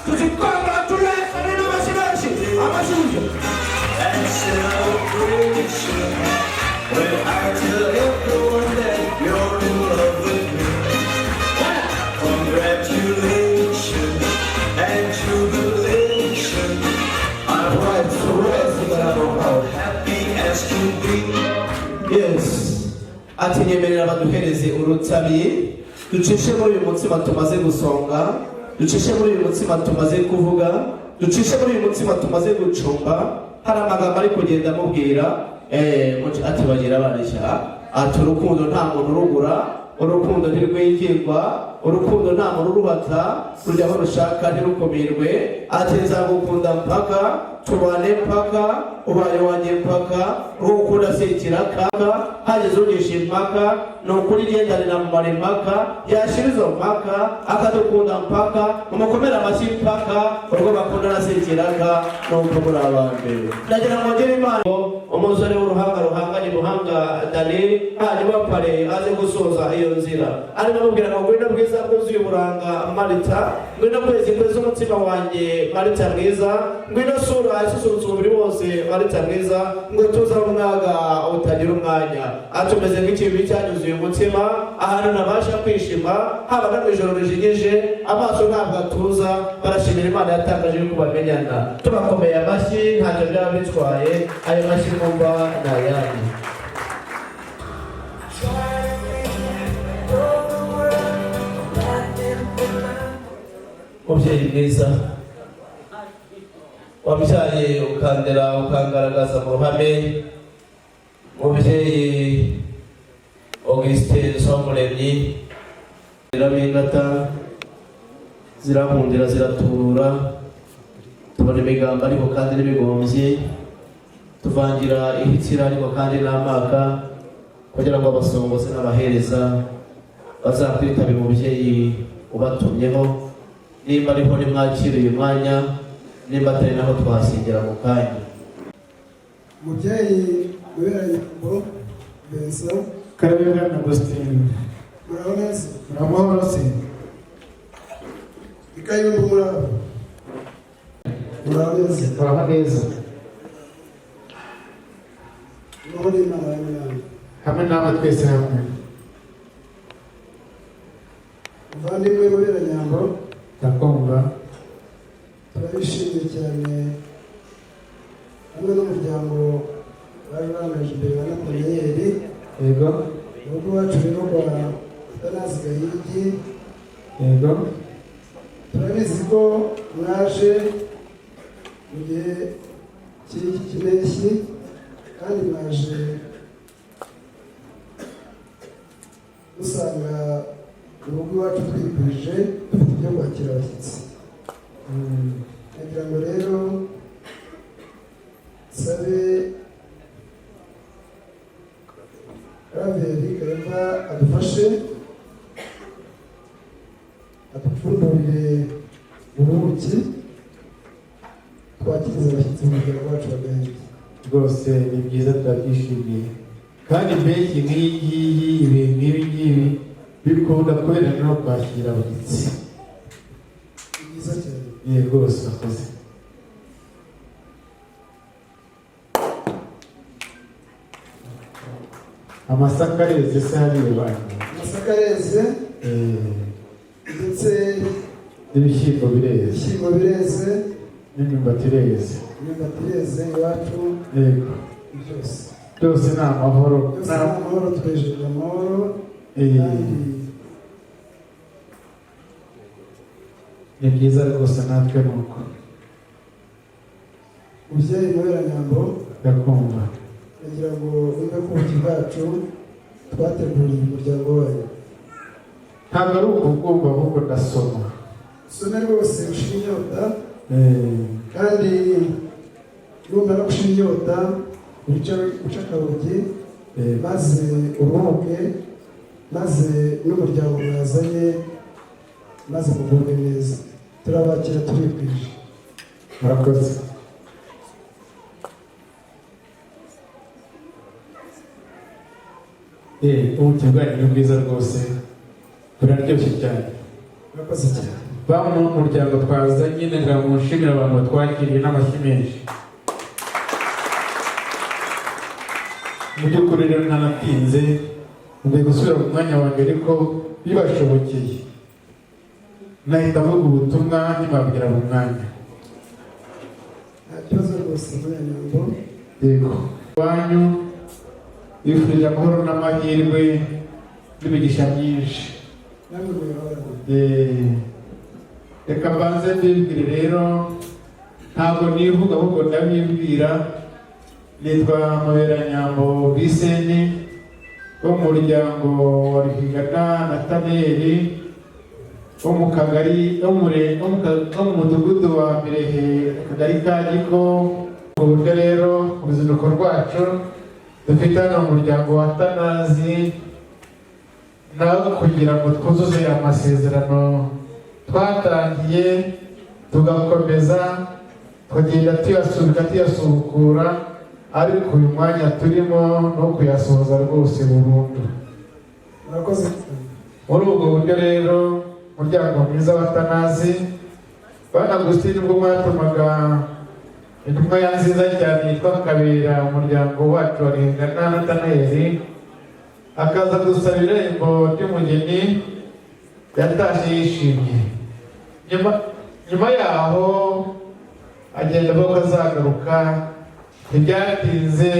tuzikwanga tureka rero basigashi amashuje and celebration when I tell everyone that you're in love with me. Congratulations and jubilation. I'm right to rest, but I'm how happy as can be. Yes. Ati nyemerera baduhereze urutabi ducishe muri uyu mutsima tumaze gusonga, ducishe muri uyu mutsima tumaze kuvuga, ducishe muri uyu mutsima tumaze gucumba. Hari amagambo ari kugenda amubwira ati bagira bareshya ati urukundo nta muntu urugura, urukundo ntirwingirwa, urukundo nta muntu urubata, rujya aho rushaka ntirukumirwe. Ati nzagukunda mpaka tubane mpaka ubaye wanjye mpaka ukunda sekiraka hageze ugisha impaka ni ukuri gendanira mu mare mpaka yashira izo mpaka akadukunda mpaka umukomera amashyi mpaka urwo bakundana sekiraka nuko muri abambere. Ndagira ngo ngire Imana umusore w'uruhanga ruhanganye ruhanga Dani hanyuma pare aze gusoza iyo nzira arimo amubwira ngo ngwino bwiza bwuzuye uburanga Marita, ngwino kwezi kwezi umutima wanjye Marita mwiza, ngwino sura isusurutsa umubiri wose Marita mwiza, ngo tuza umwaga utagira umwanya. Atumeze nk'ikibi cyanyuzuye umutima ahantu nabasha kwishima haba no ijoro rijigije amaso ntabwo atuza. Barashimira Imana yatangaje yuko bamenyana. Tubakomeye amashyi ntacyo byaba bitwaye, ayo mashyi mwumva ni ayandi. Mubyeyi mwiza wabyaye ukandera ukangaragaza mu ruhame, mubyeyi Augustin Nsomuremyi zirabingata zirankundira ziratura, tubona imigambo ariko kandi n'ibigombye, tuvangira ihitsira ariko kandi n'amaka kugira ngo abasongozi n'abahereza bazakwitabira umubyeyi ubatumyeho. Nimba ariho nimwakira uyu mwanya, nimba atari naho twasengera mu kanya. Mubyeyi Muberanye ngo Vincent Karabera na Agustin muraboneze muramahoro se ikayumba muraboneze murahaneza muri Imana y'Imana hamwe n'aba twese hamwe. Muvandimwe Muberanye ngo ndakumva turabishimiye cyane hamwe n'umuryango bari bambaje imbere na Naponiyeri. Yego nubwo wacu rero kwa Atanazi Gahigi, yego turabizi ko mwaje mu gihe cy'iki kimpeshyi kandi mwaje usanga mu rugo iwacu twikwije dufite ibyo kwakira abashyitsi. Nagira ngo rero sabe Raveri Kayumba adufashe adupfundurire ubuki twakiriza abashyitsi mu muryango wacu wa Gahigi. rwose ni byiza turabyishimiye. kandi mbeki nk'iyi ibintu nk'ibi ngibi bikunda kubera no kwakira abashyitsi. byiza cyane. Yego rwose akoze. Amasaka areze se hariya bantu. Amasaka areze ndetse n'ibishyimbo bireze. ibishyimbo bireze N'imyumbati ireze. imyumbati ireze iwacu. Yego. byose Byose ni amahoro. byose ni amahoro, twejeje amahoro. Ni byiza rwose natwe nuko. Mubyeyi Muberanyambo, Ndakumva. kugira ngo wumve ko ubuki bwacu twateguriye umuryango wanyu. Ntabwo ari ukubwumva ahubwo ndasoma. Usome rwose ushira inyota, kandi numara gushira inyota uca akarugi, maze uruhuke, maze n'umuryango mwazanye, maze mugubwe neza. Turabakira tubikwije. Murakoze. Ubuki bwanyu ni bwiza rwose, buraryoshye cyane. Murakoze cyane. Bamwe mu muryango twazanye ngira ngo nshimire abantu batwakiriye n'amashyi menshi. Mu by'ukuri rero ntanatinze, ngiye gusubira mu mwanya wanjye ariko bibashobokeye nahita mvuga ubutumwa ntibabwira mu mwanya. Nta kibazo rwose Muberanyambo. Yego. Banyu bifurije amahoro n'amahirwe n'imigisha myinshi. Namwe muyahorane. Reka mbanze mbibwire rero, ntabwo nivuga ahubwo ndabibwira. Nitwa Muberanyambo Biseni wo mu muryango wa Rihigana Nataneli wo mu kagari wo mu mudugudu wa Mirehe, akagari ka Giko. Uburyo rero uruzinduko rwacu dufite hano mu muryango wa Tanazi, nawe kugira ngo twuzuze amasezerano twatangiye tugakomeza kugenda tuyasubukura, ariko uyu mwanya turimo no kuyasohoza rwose burundu. Murakoze. Muri ubwo buryo rero umuryango mwiza wa Tanazi, Bwana Agustin ubwo mwatumaga intumwa ya nziza cyane yitwa Kabera, umuryango wacu wa Rihigana Nataneli, akaza gusaba irembo ry'umugeni, yatashye yishimye. Nyuma yaho agenda avuga ko azagaruka. Ntibyatinze,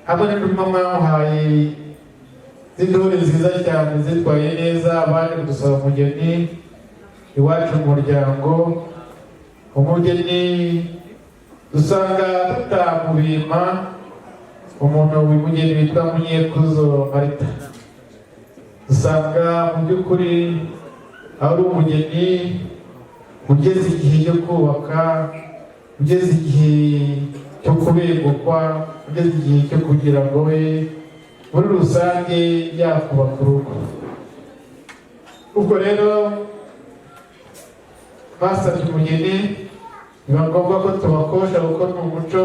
hamwe n'intumwa mwamuhaye z'intore nziza cyane zitwaye neza, abandi kudusaba umugeni iwacu mu muryango. Umugeni dusanga tutamubima, umuntu w'umugeni witwa Munyekuzo Marita. Dusanga mu by'ukuri ari umugeni ugeze igihe cyo kubaka, ugeze igihe cyo kubegukwa, ugeze igihe cyo kugira ngo we muri rusange yakubaka urugo. Ubwo rero basabye umugeni, biba ngombwa ko tubakosha kuko ni umuco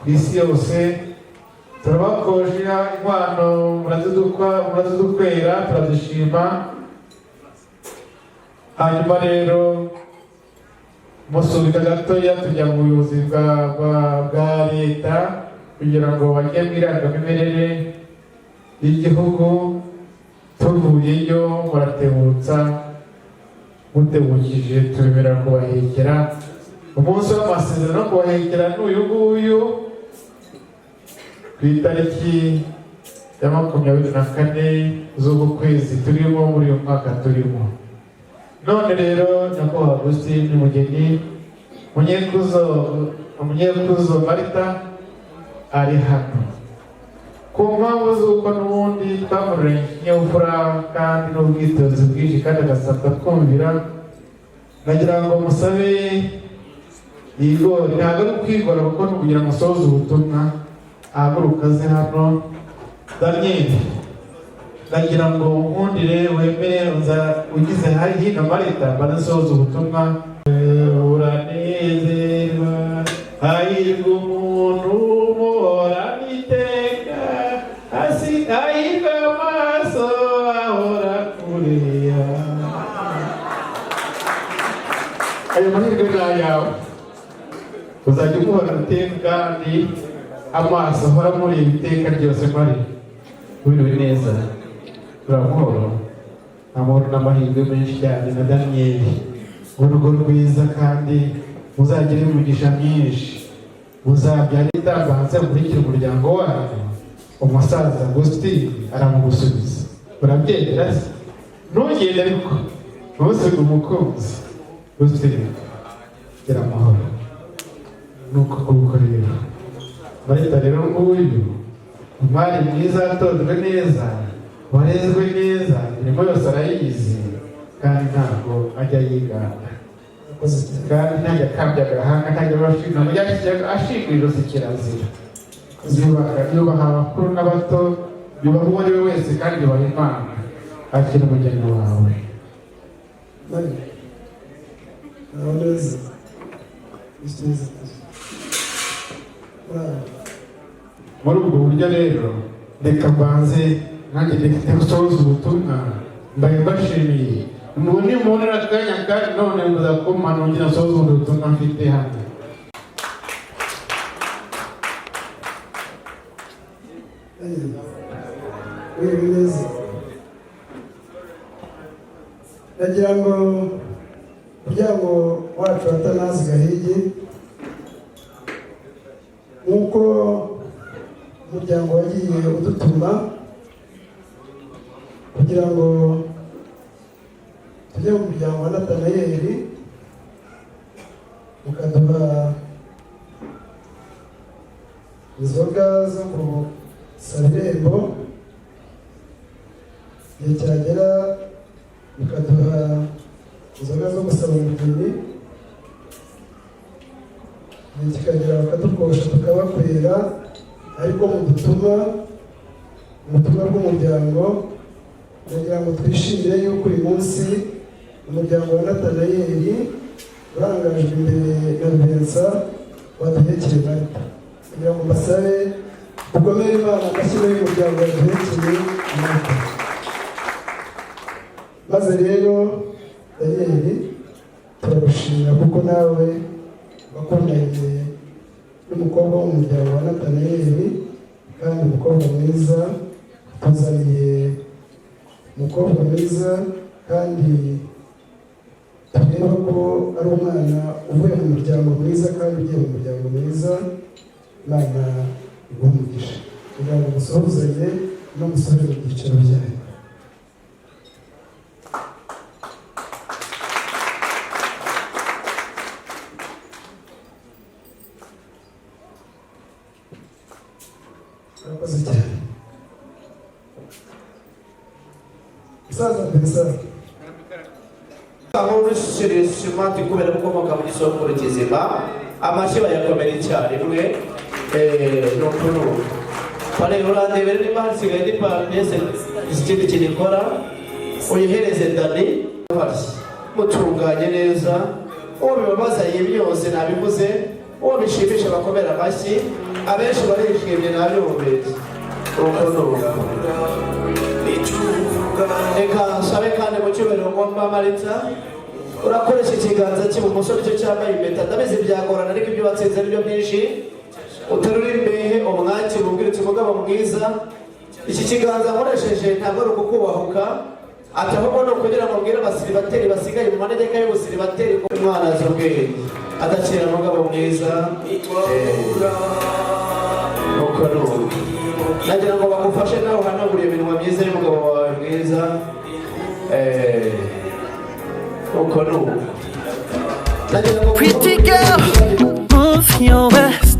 ku isi yose. Turabakosha inkwano, murazidukwera, turazishima. Hanyuma rero musubika gatoya tujya mu buyobozi bwa leta kugira ngo bajye mu irangamimerere y'igihugu. Tuvuyeyo muratebutsa, mutebukije tubemera kubahekera. Umunsi w'amasezerano no kubahekera ni uyu nguyu, ku itariki ya 24 z'uku kwezi turimo, muri uyu mwaka turimo. None rero nyakubahwa Agustin umugeni Munyekuzo Marita ari hano ku mpamvu z'uko n'ubundi twamuranye ikinyabupfura kandi n'ubwitonzi bwinshi, kandi agasabwa twumvira. Nagira ngo musabe yigore, ntabwo ari ukwigora kuko ni ukugira ngo usohoze ubutumwa. Ahaguruka aze hano. Daniel, nagira ngo nkundire wemere ugize hino Marita banasohoza ubutumwa. Uranezerwa hahirwa umuntu umuhorana iteka, mureya. Ayo mahirwe ni ayawe. Uzajya umuhora iteka kandi amaso ahora muri iteka ryose mari. Wiriwe neza. Uramahoro. Amahoro n'amahirwe menshi cyane na Daniyeli. Urugo rwiza kandi muzagire umugisha myinshi. Muzabyara itambanza mukurikira umuryango wanyu. Umusaza Agustin aramugusubiza. Urabyemera se? Ntugende ariko ntusiga umukunzi. Agustin gira amahoro. Nuko kuko rero Marita rero nguyu umwari mwiza atojwe neza, warezwe neza, imirimo yose arayizi kandi ntabwo ajya yigana. Kandi ntajya akambya agahanga, ntajya ashinga ijosi kirazira. Yubaha abakuru n'abato, yubaha uwo ari we wese kandi yubaha Imana. Akira umugeni wawe. Muri ubwo buryo rero reka mbanze nanjye ndetse gusohoza ubutumwa mbaye mbashimiye. Umuntu umuntu akanya kandi none muzakoma nongera sohoza ubutumwa mfite hano. Neza nagira ngo umuryango wacu Atanazi Gahigi nk'uko umuryango wagiye udutuma kugira ngo tujye mu muryango wa Natanayeli mukaduha inzoga zo ku Sabirembo, igihe cyagera mukaduha inzoga zo gusaba umugeni, igihe kikagera bakadukosha tukabakwera, ariko mu butumwa bw'umuryango kugira ngo twishimire yuko uyu munsi umuryango wa Natanayeli urangajwe imbere na Vincent waduhekeye Marita, kugira ngo mbasabe ugomere Imana agashyiraho y'umuryango waduhekeye Marita. Maze rero Daniel turagushimira kuko nawe wakundanye n'umukobwa w'umuryango wa Natanayeli, kandi umukobwa mwiza, tuzaniye umukobwa mwiza kandi tureba ko ari umwana uvuye mu muryango mwiza kandi ugiye mu muryango mwiza. Imana iguhe umugisha kugira ngo musohozanye no musore mu byiciro byayo. Murakoze cyane. Musaza Vincent aho urishimati kubera gukomoka mu gisoko kizima, amashyi bayakomera icyarimwe. Nukuru pale urandebere niba hasigaye n'ipantese ikindi kinikora uyihereze Dani mutunganye neza. Uwo bibabaza byose nabivuze, uwo bishimisha bakomera amashyi, abenshi barishimye nabyumvise. Reka nsabe kandi mu cyubahiro ngomba Marita urakoresha ikiganza cy'ibumoso nicyo cyambaye impeta. Ndabizi byagorana ariko ibyo watsinze nibyo byinshi. Uterura imbehe umwakira ubwirutse umugabo mwiza. Iki kiganza nkoresheje ntabwo ari ukukubahuka, atahubwo no kugira ngo mbwire abasiribateri basigaye mu manegeka y'ubusiribateri ko umwana azi ubwenge adakira umugabo mwiza. Nuko nagira ngo bagufashe nawe uhanaguriye iminwa myiza y'umugabo wawe mwiza. Nuko Pretty girl, move your waist.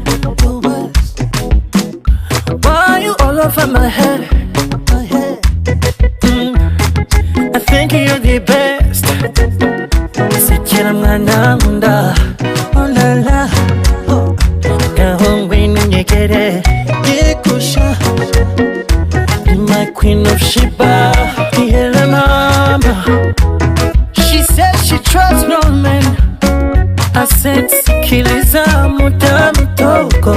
Why you all over my head? I think you're the best. Sekira mwana ngunda, oh la la. Kahongwe nyekere, yekusha. You're my queen of Sheba, yeah mama. She said she trusts no man. I said sikiliza muda mtoko.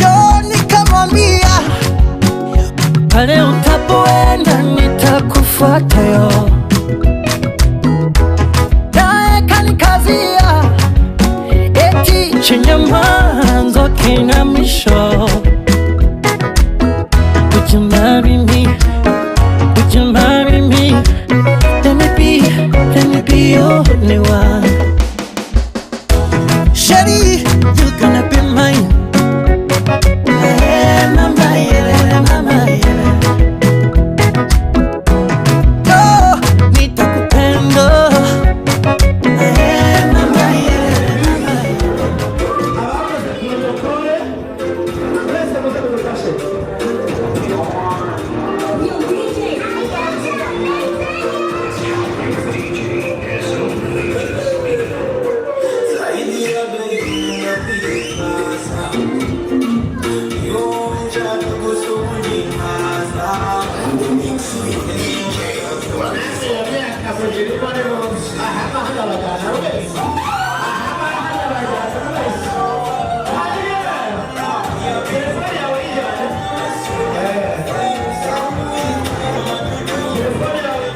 Yo nikamwambia pale utapoenda kugira imana bose aha mahanga bajyana wese aha mahanga bajyana wese hariya telefone yawe yijyana telefone yawe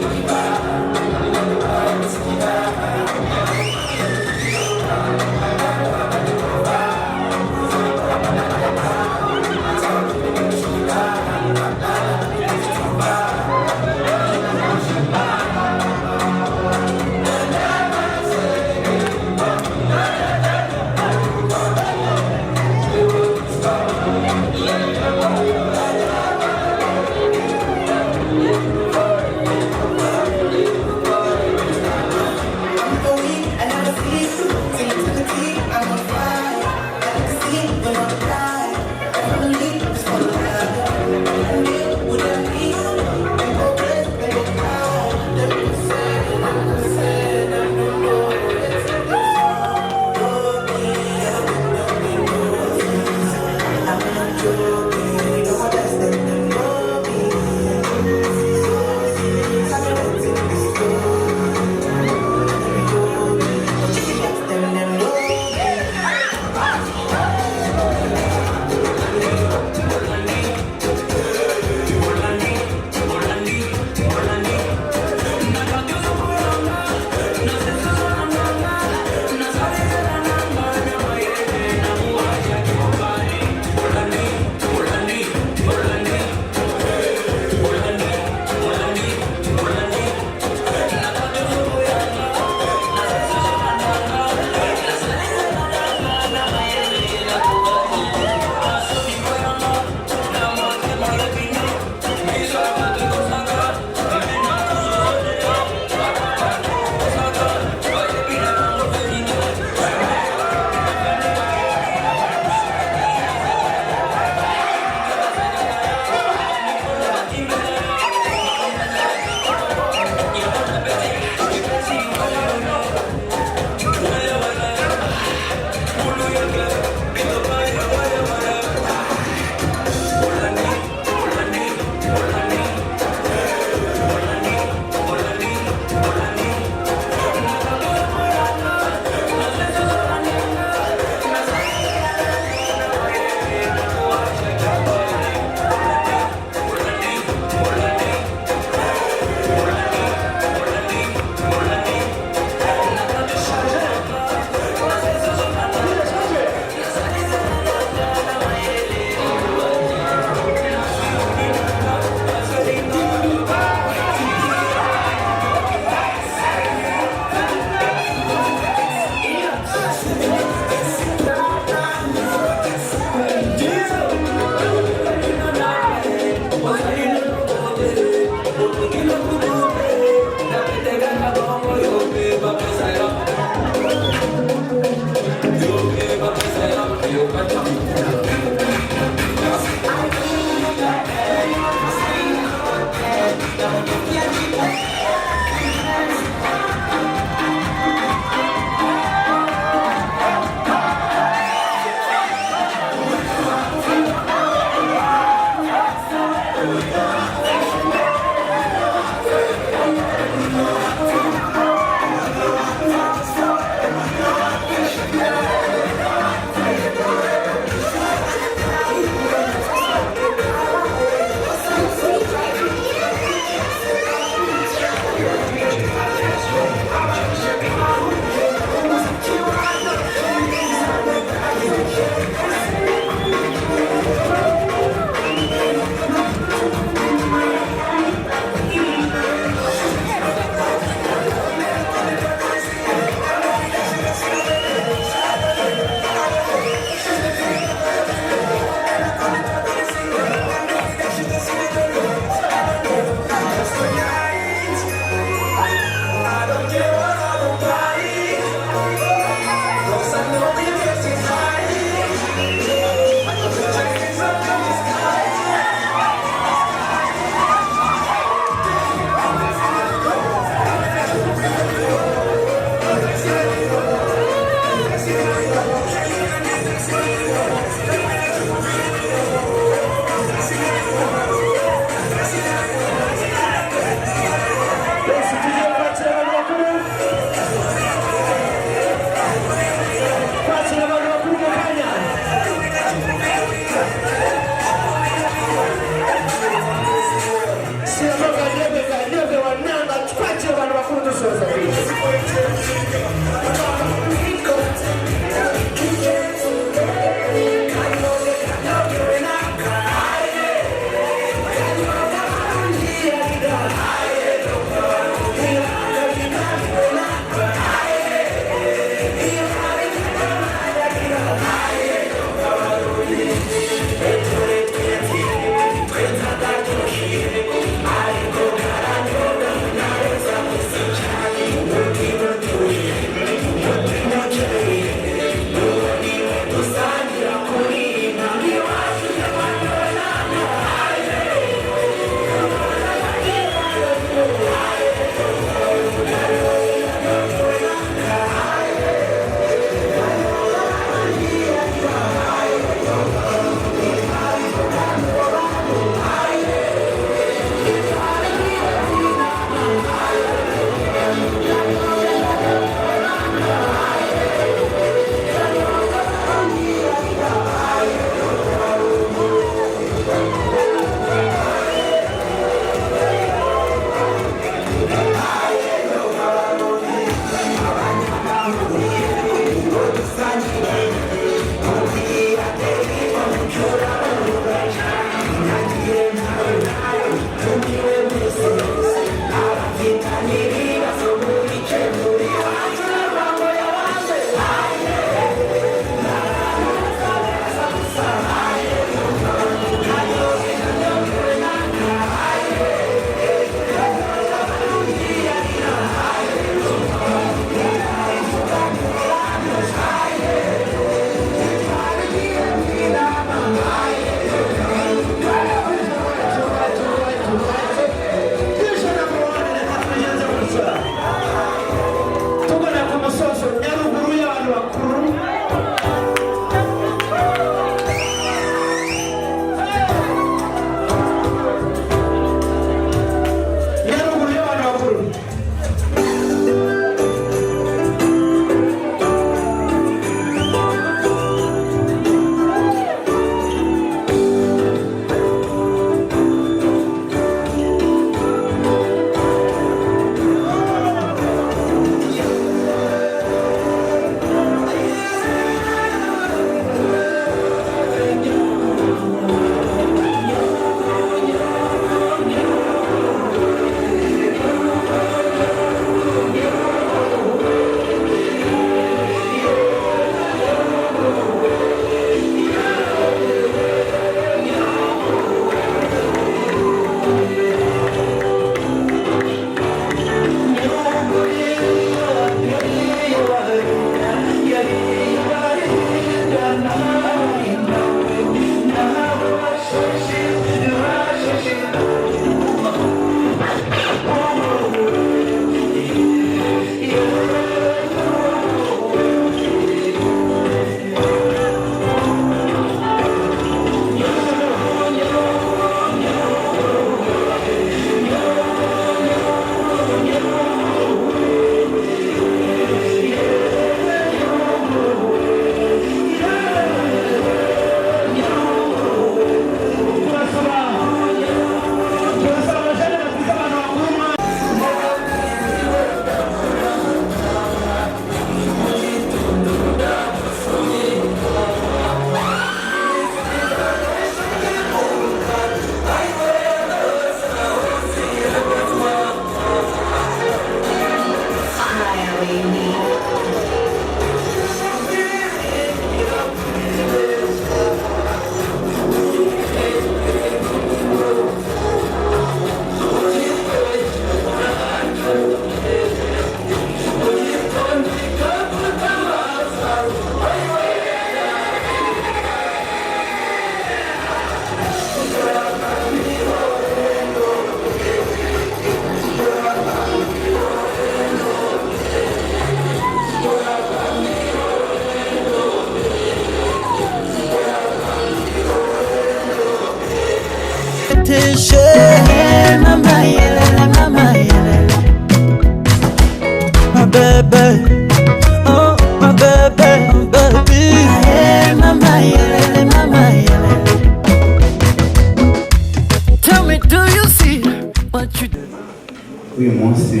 uyu munsi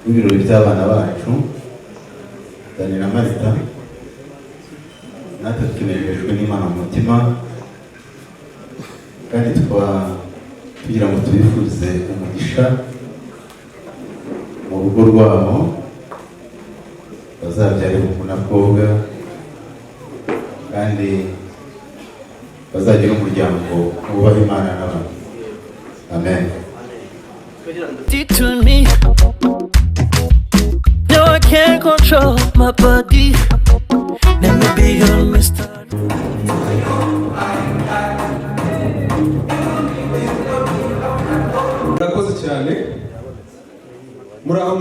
w'ibirori by'abana bacu Dani na Marita, natwe tunejejwe n'Imana mu mutima kandi tugira ngo tubifuze umugisha mu rugo rwabo, bazabyare umuhungu n'abakobwa kandi bazagira umuryango wubaha Imana n'abantu. Amen. To me, no, I can't control my body. Let me be your Mr. Murakoze cyane. Muraho.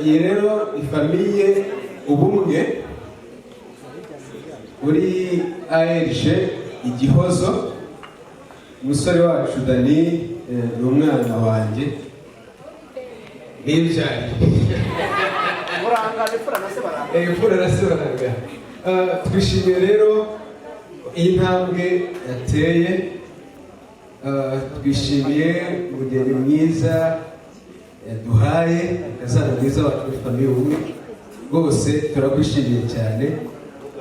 Iyi rero ifamiye ubumwe uri ARG Igihozo. Umusore wacu Dani ni umwana wanjye n'ibyari imfura na se baranga. Twishimiye rero iyi ntambwe yateye, twishimiye umugeni mwiza yaduhaye, akazana mwiza wacu w'ifamiye ubumwe. Rwose turakwishimiye cyane,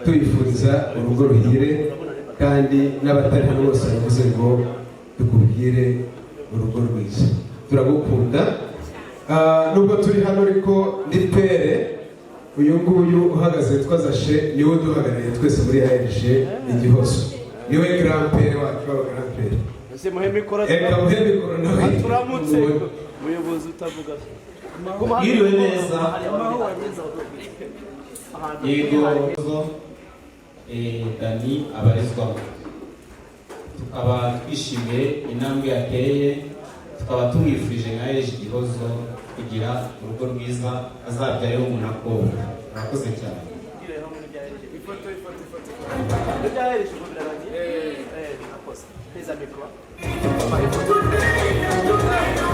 tuyifuriza urugo ruhire, kandi n'abatari hano bose baravuze ngo tukubwire urugo rwiza. Turagukunda. Nubwo turi hano ariko ndi pere, uyu nguyu uhagaze twazashe niwe uduhagarariye twese muri ARG Igihozo, niwe grand pere wacu wa grand pere. Ese muhemikora nawe turamutse umuyobozi utavuga Yiriwe neza. Yego Dani abarizwamo. Tukaba twishimiye intambwe yateye, tukaba tumwifurije nka ARG Igihozo kugira urugo rwiza, azabyareho umunakobwa. Murakoze cyane.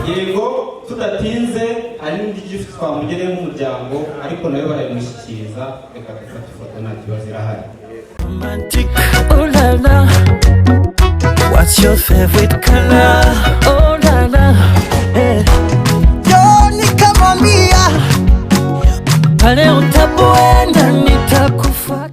Yego tudatinze hari n'indi gifu twamugereye nk'umuryango, ariko nawe barayimushyikiriza. Reka dufate ifoto nta kibazo irahari. Romantic, oh la la. What's your favorite color? Oh la la. Hey. Yoni kama mia. Pale utapoenda nitakufuata.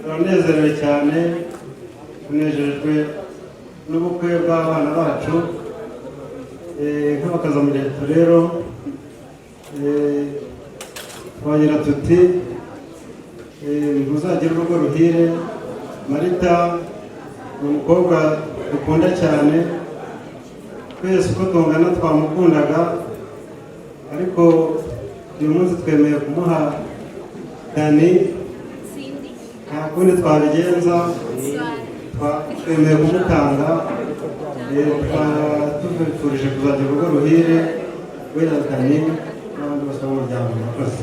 Turanezerewe cyane, tunejejwe n'ubukwe bw'abana bacu. Nk'abakazamuryango rero twagira tuti muzagire urugo ruhire. Marita ni umukobwa dukunda cyane, twese uko tungana twamukundaga, ariko uyu munsi twemeye kumuha Dani. Nta kundi twabigenza, twemeye kumutanga. Tubifurije kuzagira urugo ruhire, wenda Dani n'abandi bose b'umuryango. Murakoze.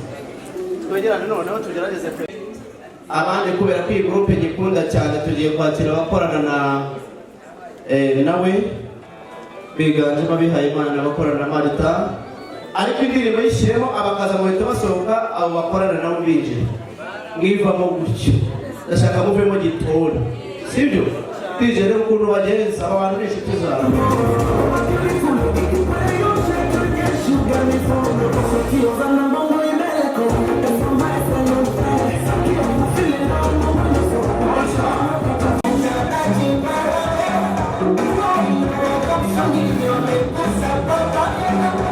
twegerane noneho tugerageze abandi, kubera ko iyi groupe gikunda cyane. Tugiye kwakira abakorana nawe, biganjemo abihaye Imana n'abakorana na Marita, ariko indirimbo yishyiremo abakaza muhita basohoka, abo bakorana nabo binjira mwivamo gutyo. Ndashaka muvemo gitoro, sibyo? Twizere ukuntu bagenza aba bantu n'inshuti zawe. Thank you.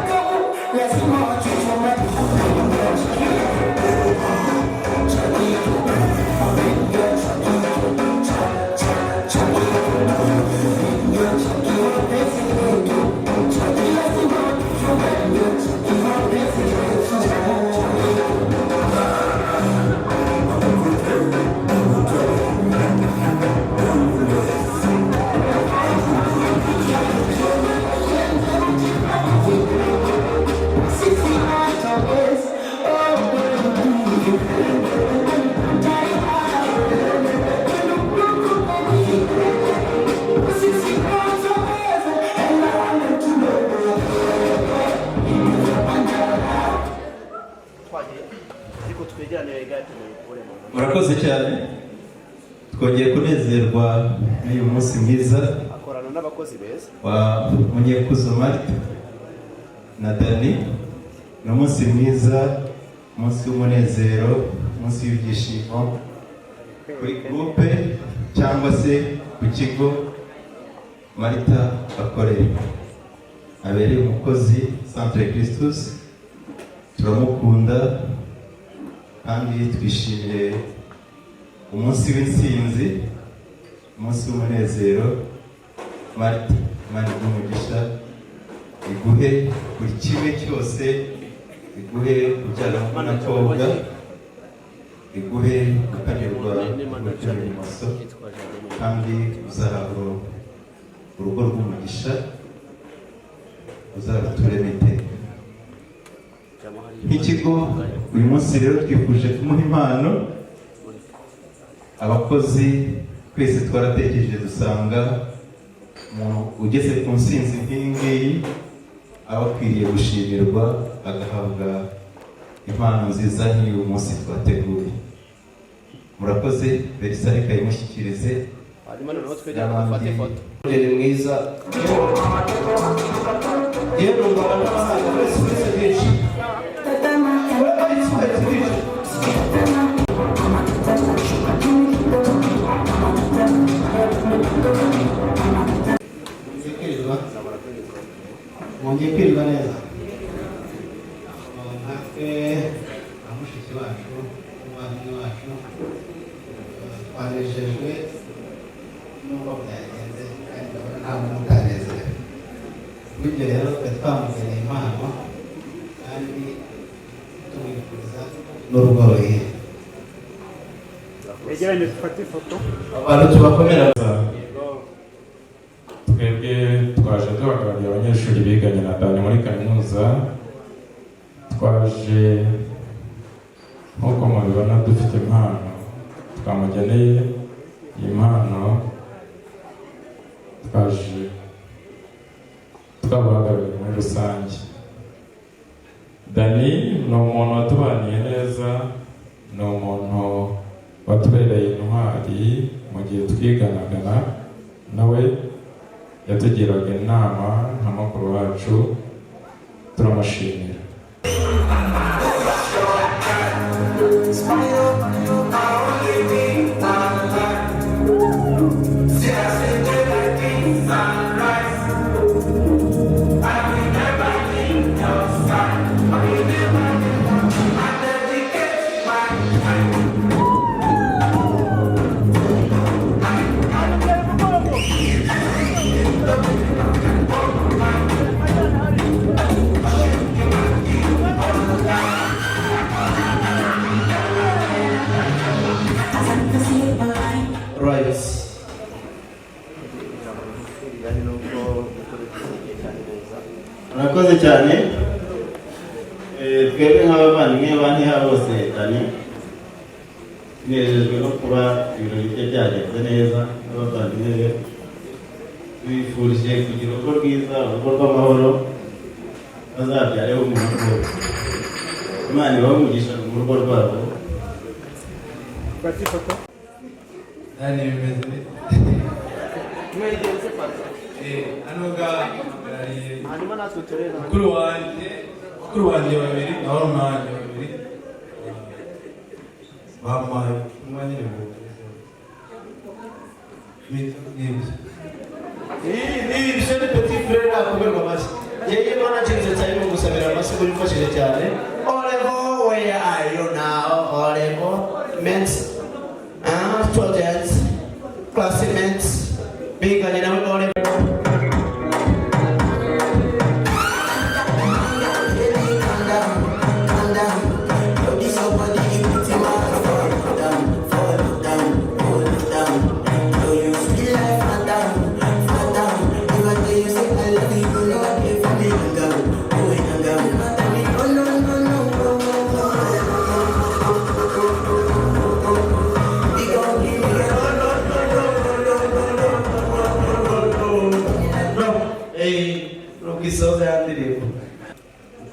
murakoze cyane twongeye kunezerwa n'uyu munsi mwiza akorana n'abakozi beza wa Munyekuzo Marthe na Dani. Ni umunsi mwiza, umunsi w'umunezero, umunsi w'ibyishimo kuri groupe cyangwa se ku kigo Marthe akorera, abereye umukozi Centre Christus. Turamukunda kandi twishimiye umunsi w'intsinzi, umunsi w'umunezero. Marthe, Imana iguhe iguhe buri kimwe cyose, iguhe kubyara n'umukobwa, iguhe gukanirwa umutima ibumoso, kandi uzahabwa urugo rw'umugisha, uzaruturemo iteka. Nk'ikigo uyu munsi rero twifuje kumuha impano. Abakozi twese twaratekereje dusanga umuntu ugeze ku nsinzi nk'iyi ngiyi aba akwiriye gushimirwa, agahabwa impano nziza nk'uyu munsi twateguye. Murakoze. Verisa reka imushyikirize n'abandi. Ni mwiza yewe numva n'abahanga bose benshi mwongeye kwirirwa neza. Natwe amushiki wacu n'umuvandimwe wacu twanejejwe n'uko byagenze, kandi ndabona nta muntu utanezerewe. Bityo rero twari twamugeneye impano kandi tumwifuriza n'urugo ruhire. Egeranye dufate ifoto. abantu tubakomera. Twebwe twaje duhagarariye abanyeshuri biganye na Dani muri kaminuza. Twaje nk'uko mubibona dufite impano twamugeneye. Iyi mpano twaje twabahagarariye muri rusange. Dani ni umuntu watubaniye neza, ni umuntu watubereye intwari mu gihe twiganagana nawe, yatugiraga inama nka mukuru wacu. Turamushimira. Murakoze cyane. Twebwe nk'abavandimwe bandi bose Dani tunejejwe no kuba ibirori bye byagenze neza. Abavandimwe be tubifurije kugira urugo rwiza, urugo rw'amahoro, bazabyareho umuhungu. Imana ibahe umugisha mu rugo rwabo. Fate ifoto. Dani bimeze hanyuma natwe tureba mukuru wanjye babiri na barumwanjye babiri bampaye umwanya ni jeune petit frère akomerwa amashyi. Yeye mbona nshyize cyane mu gusabira amashyi kuri mfashije cyane. Olevo, where are you now? Olevo meant students, classmates, biganye nawe Olevo.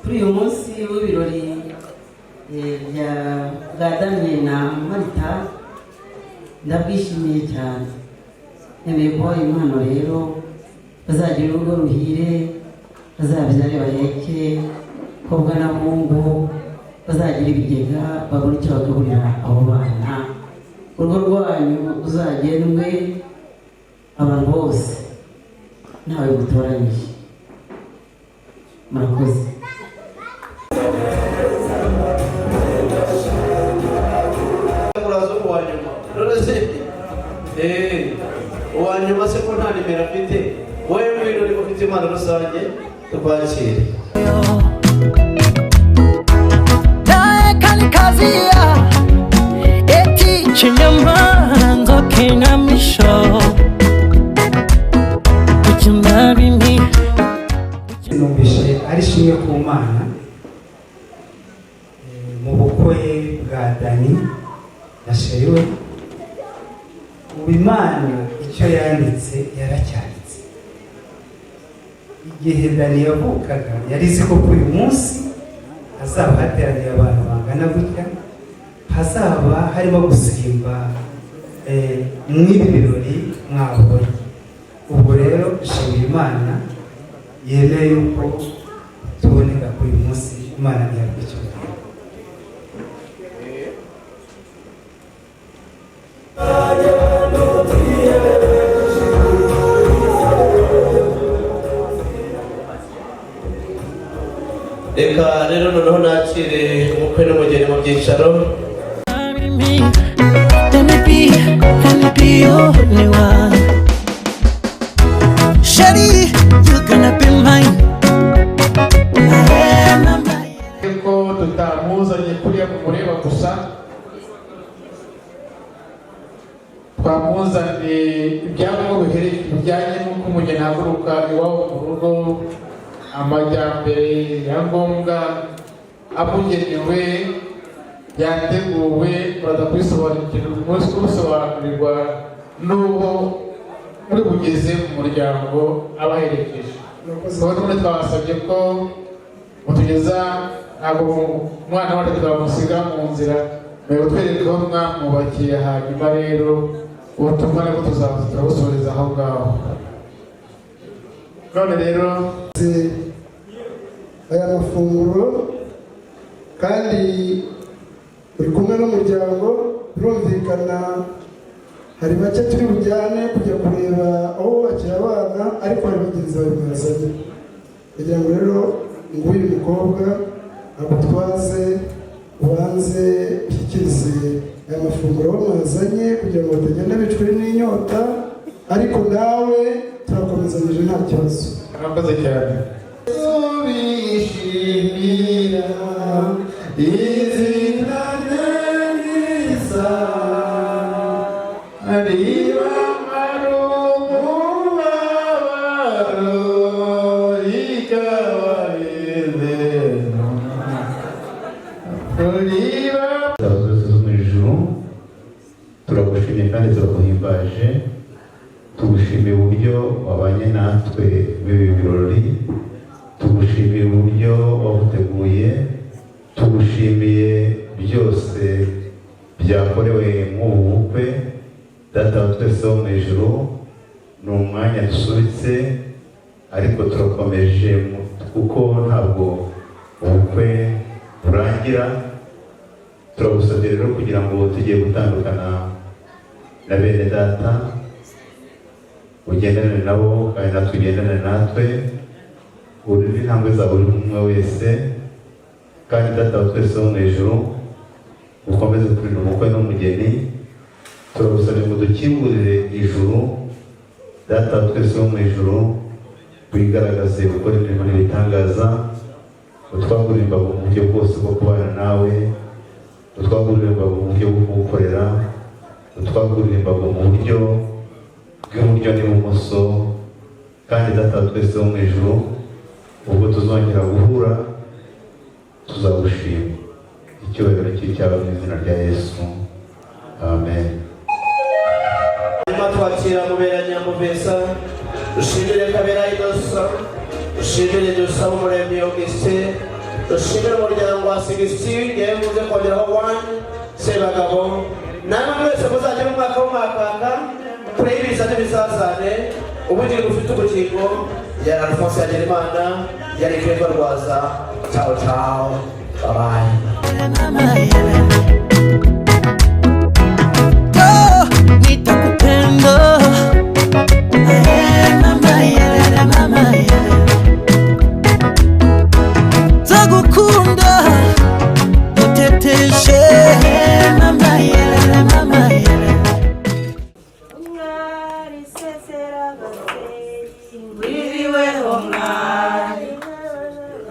Kuri uyu munsi w'ibirori bwa Damien na Marita ndabwishimiye cyane. Nemeye kuba impano rero bazagira urugo ruhire, bazabyare baheke, kobwa na mungu, bazagira ibigega babona icyo bagaburira abo bana. Urugo rwanyu uzagendwe abantu bose ntawe gutoranyije. Murakoze. uwanyuma se ko nta nimero afite, wowe ngwino niba ufite impano rusange tukwakire. Kazia eti chinyamanga kinamisho kuchimbarini numvise ari shimwe ku Mana mu bukwe bwa Dani na Sheriwe. Imana icyo yanditse yaracyanditse. Igihe Dani yavukaga yarize ko kuri uyu munsi hazaba hateraniye abantu bangana gutya, hazaba harimo gusimba mw'ibi birori mwabonye. Ubwo rero shimira Imana yemeye yuko tuboneka kuri uyu munsi. Imana ntiyakwicuza. Reka rero noneho nakire umukwe n'umugeni mu byicaro. ko tutamuzanye kuriya kumureba gusa, twamuzanye ibyamworohere bijyanye n'uko umugeni ahaguruka iwabo mu rugo, amajyambere ya ngombwa amugenewe yateguwe, baza kubisobanurirwa n'uwo muri bugeze mu muryango abaherekeje. None twabasabye ko mutugeza, ntabwo umwana wacu twamusiga mu nzira, mbere twereke aho mwamwubakiye, hanyuma rero ubutumwa nabwo turabusoreza aho ngaho. None rero aya mafunguro kandi uri kumwe n'umuryango, birumvikana hari bake turi bujyane kujya kureba aho wubakiye abana, ariko hari bagenzi bawe mwazanye, kugira ngo rero nguyu mukobwa agutwaze ubanze ushyikirize aya mafunguro aho mwazanye, kugira ngo batagenda bicwe n'inyota, ariko nawe turakomezanyije nta kibazo. Murakoze cyane. Subishimira izina ryiza riba marumubabaro ikabayezeno riba zose zo mu ijuru. Turagushimiye kandi turaguhimbaje, tugushimiye uburyo wabanye natwe b'ibi birori, tugushimiye uburyo wabuteguye, tugushimiye byose byakorewe nk'ubu bukwe. Data wa twese wo mu ijuru, ni umwanya dusubitse, ariko turakomeje kuko ntabwo ubukwe burangira. Turagusabye rero kugira ngo tugiye gutandukana na bene data, ugendane nabo kandi natwe ugendane natwe, urinde intambwe za buri umwe wese. Kandi Data wa twese wo mu ijuru, ukomeze kurinda umukwe n'umugeni. Turagusabye ngo dukingurire ijuru. Data wa twese wo mu ijuru, wigaragaze gukora imirimo n'ibitangaza, utwagurire imbago mu buryo bwose bwo kubana nawe, utwagurire imbago mu buryo bwo kugukorera, utwagurire imbago mu buryo bw'iburyo n'ibumoso. Kandi Data wa twese wo mu ijuru, ubwo tuzongera guhura tuzagushima. Icyubahiro cy'icyaha mu izina rya Yesu, amen. Twakira Mubera Nyamuvesa, dushimire Kabera Inosa, dushimire Dusaba Umuremyi Augustin, dushimire umuryango wa Celestin yemuze kongeraho 1 Sebagabo namwe mwese muzagira umwaka w'umwakaka kurebiza n'ibizazane ubugira ufite ubugingo ya Alphonse Hagenimana yari Clever Rwaza. Ciao ciao, bye bye. Nitakupenda mama tagukunda uteteshe mama umwari sesera ababyeyi wiriweho mwari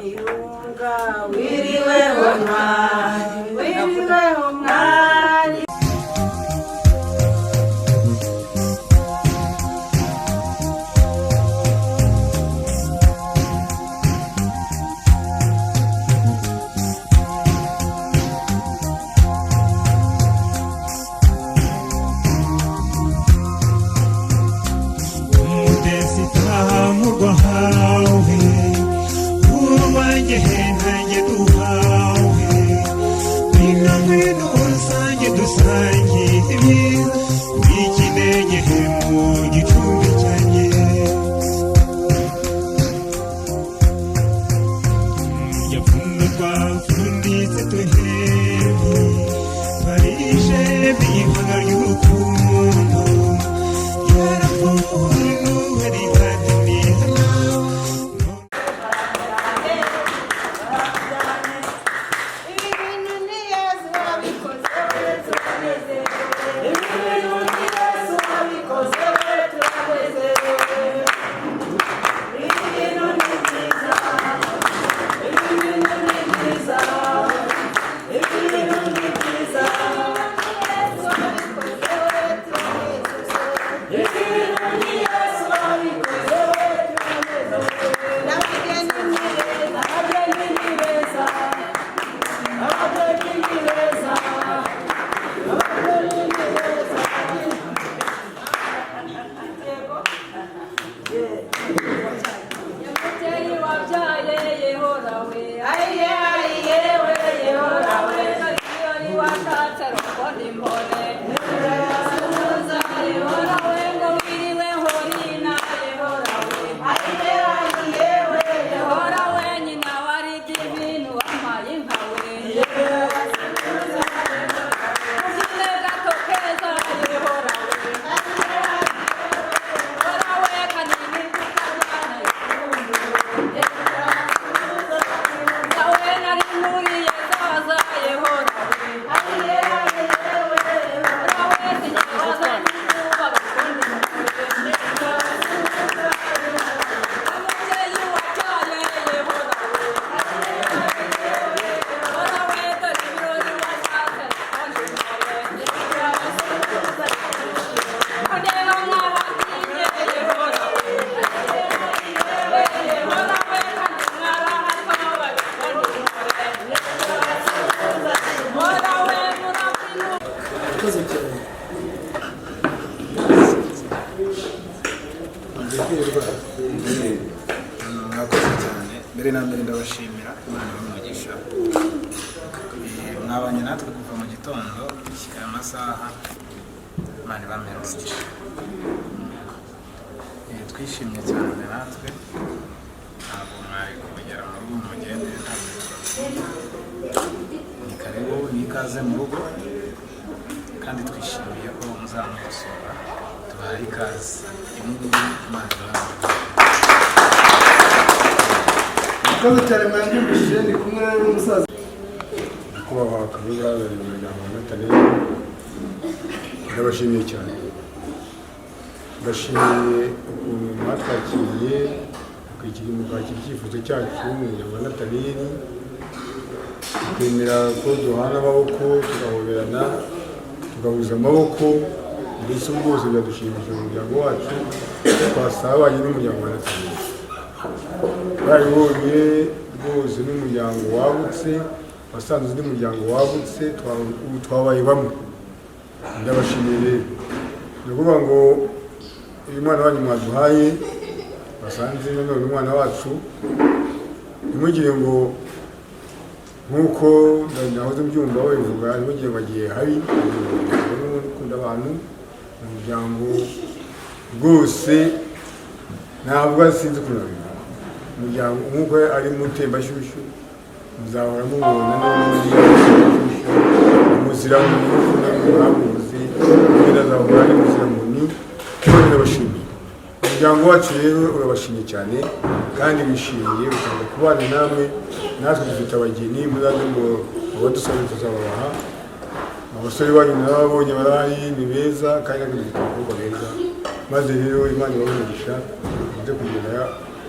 irunga wiriweho mwari wiriweho mwari mwakoze cyane mbere na mbere ndabashimira Imana y'umugisha mwabanye natwe kuva mu gitondo gushyika aya masaha Imana ibamere umugisha twishimye cyane natwe ntabwo mwari kugera mu rugo mugende ni karibu ni ikaze mu rugo kandi twishimiye ko muzamukosora tubaha ikaze Imana Murakoze cyane mwanyumvishije ndi kumwe n'umusaza kubaha kabuza habereye umuryango wa Nathalie ndabashimiye cyane ndashimiye ukuntu mwatwakiriye mukakira icyifuzo cyacu umuryango wa Nathalie twemera ko duhana amaboko tugahoberana tugahuza amaboko mbese bwose byadushimishije umuryango wacu twasabanye n'umuryango wa Nathalie barabibonye rwose n'umuryango wagutse wasanze undi muryango wagutse twabaye bamwe ndabashimiye rero ni ukuvuga ngo uyu mwana wanyu mwaduhaye basanze nanone umwana wacu ntimugire ngo nk'uko nahoze mbyumva babivuga ntimugiye ngo agiye habi ukunda abantu umuryango rwose ntabwo sinzi kunabivuga umuryango nk'uko ari mutembashyushyu muzahora mubona n'ubundi umuzira mwamuzi kandi azahora ari muzira muni turabashimiye umuryango wacu rero urabashimiye cyane kandi wishimiye ukunda kubana namwe natwe dufite abageni muzaze ngo abadusabye tuzababaha abasore banyu nababonye barahari ni beza kandi natwe dufite abakobwa beza maze rero Imana ibamugisha muze kugera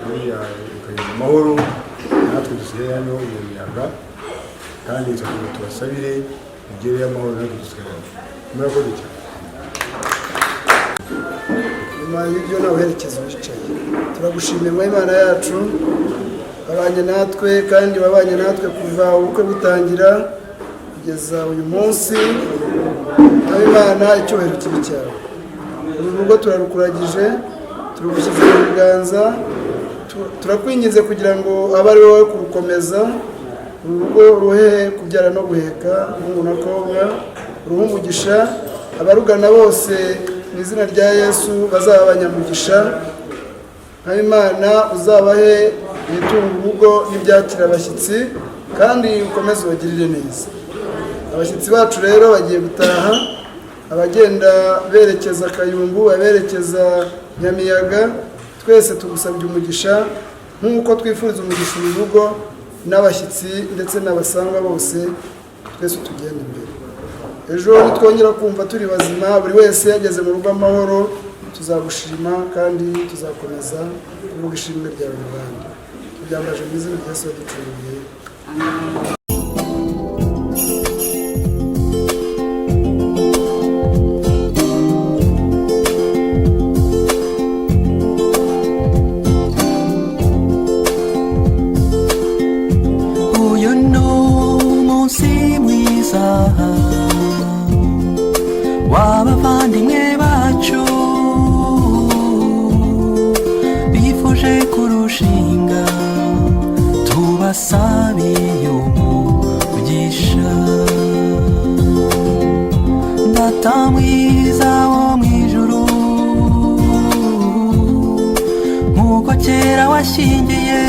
hariya ukagenda amahoro natwe dusigaye hano mu miyaga kandi tubasabire mugereyo amahoro natwe dusigaye murakoze cyane. nyuma y'ibyo n'abaherekeza bicaye turagushimiye mu Imana yacu babanye natwe kandi babanye natwe kuva ubukwe butangira kugeza uyu munsi nawe Imana icyubahiro kibi cyawe uru rugo turarukuragije turugushyize mu biganza turakwinginze kugira ngo abe ari wowe kurukomeza uru rugo ruhe kubyara no guheka umuhungu n'akobwa ruhe umugisha abarugana bose mu izina rya Yesu bazaba abanyamugisha Imana uzabahe ibitunga urugo n'ibyakira abashyitsi kandi ukomeze ubagirire neza. Abashyitsi bacu rero bagiye gutaha abagenda berekeza Kayumbu aberekeza Nyamiyaga twese tugusabye umugisha nk'uko twifuriza umugisha mu rugo n'abashyitsi ndetse n'abasangwa bose twese tugenda imbere. Ejo nitwongera kumva turi bazima buri wese yageze mu rugo amahoro tuzagushima kandi tuzakomeza kuvuga ishimwe ryawe mu bandi. Tubyambaje mu izina rya Yesu waducunguye. Amen. w'abavandimwe bacu bifuje kurushinga tubasabiye umugisha. Data mwiza wo mw'ijuru nk'uko kera washyingiye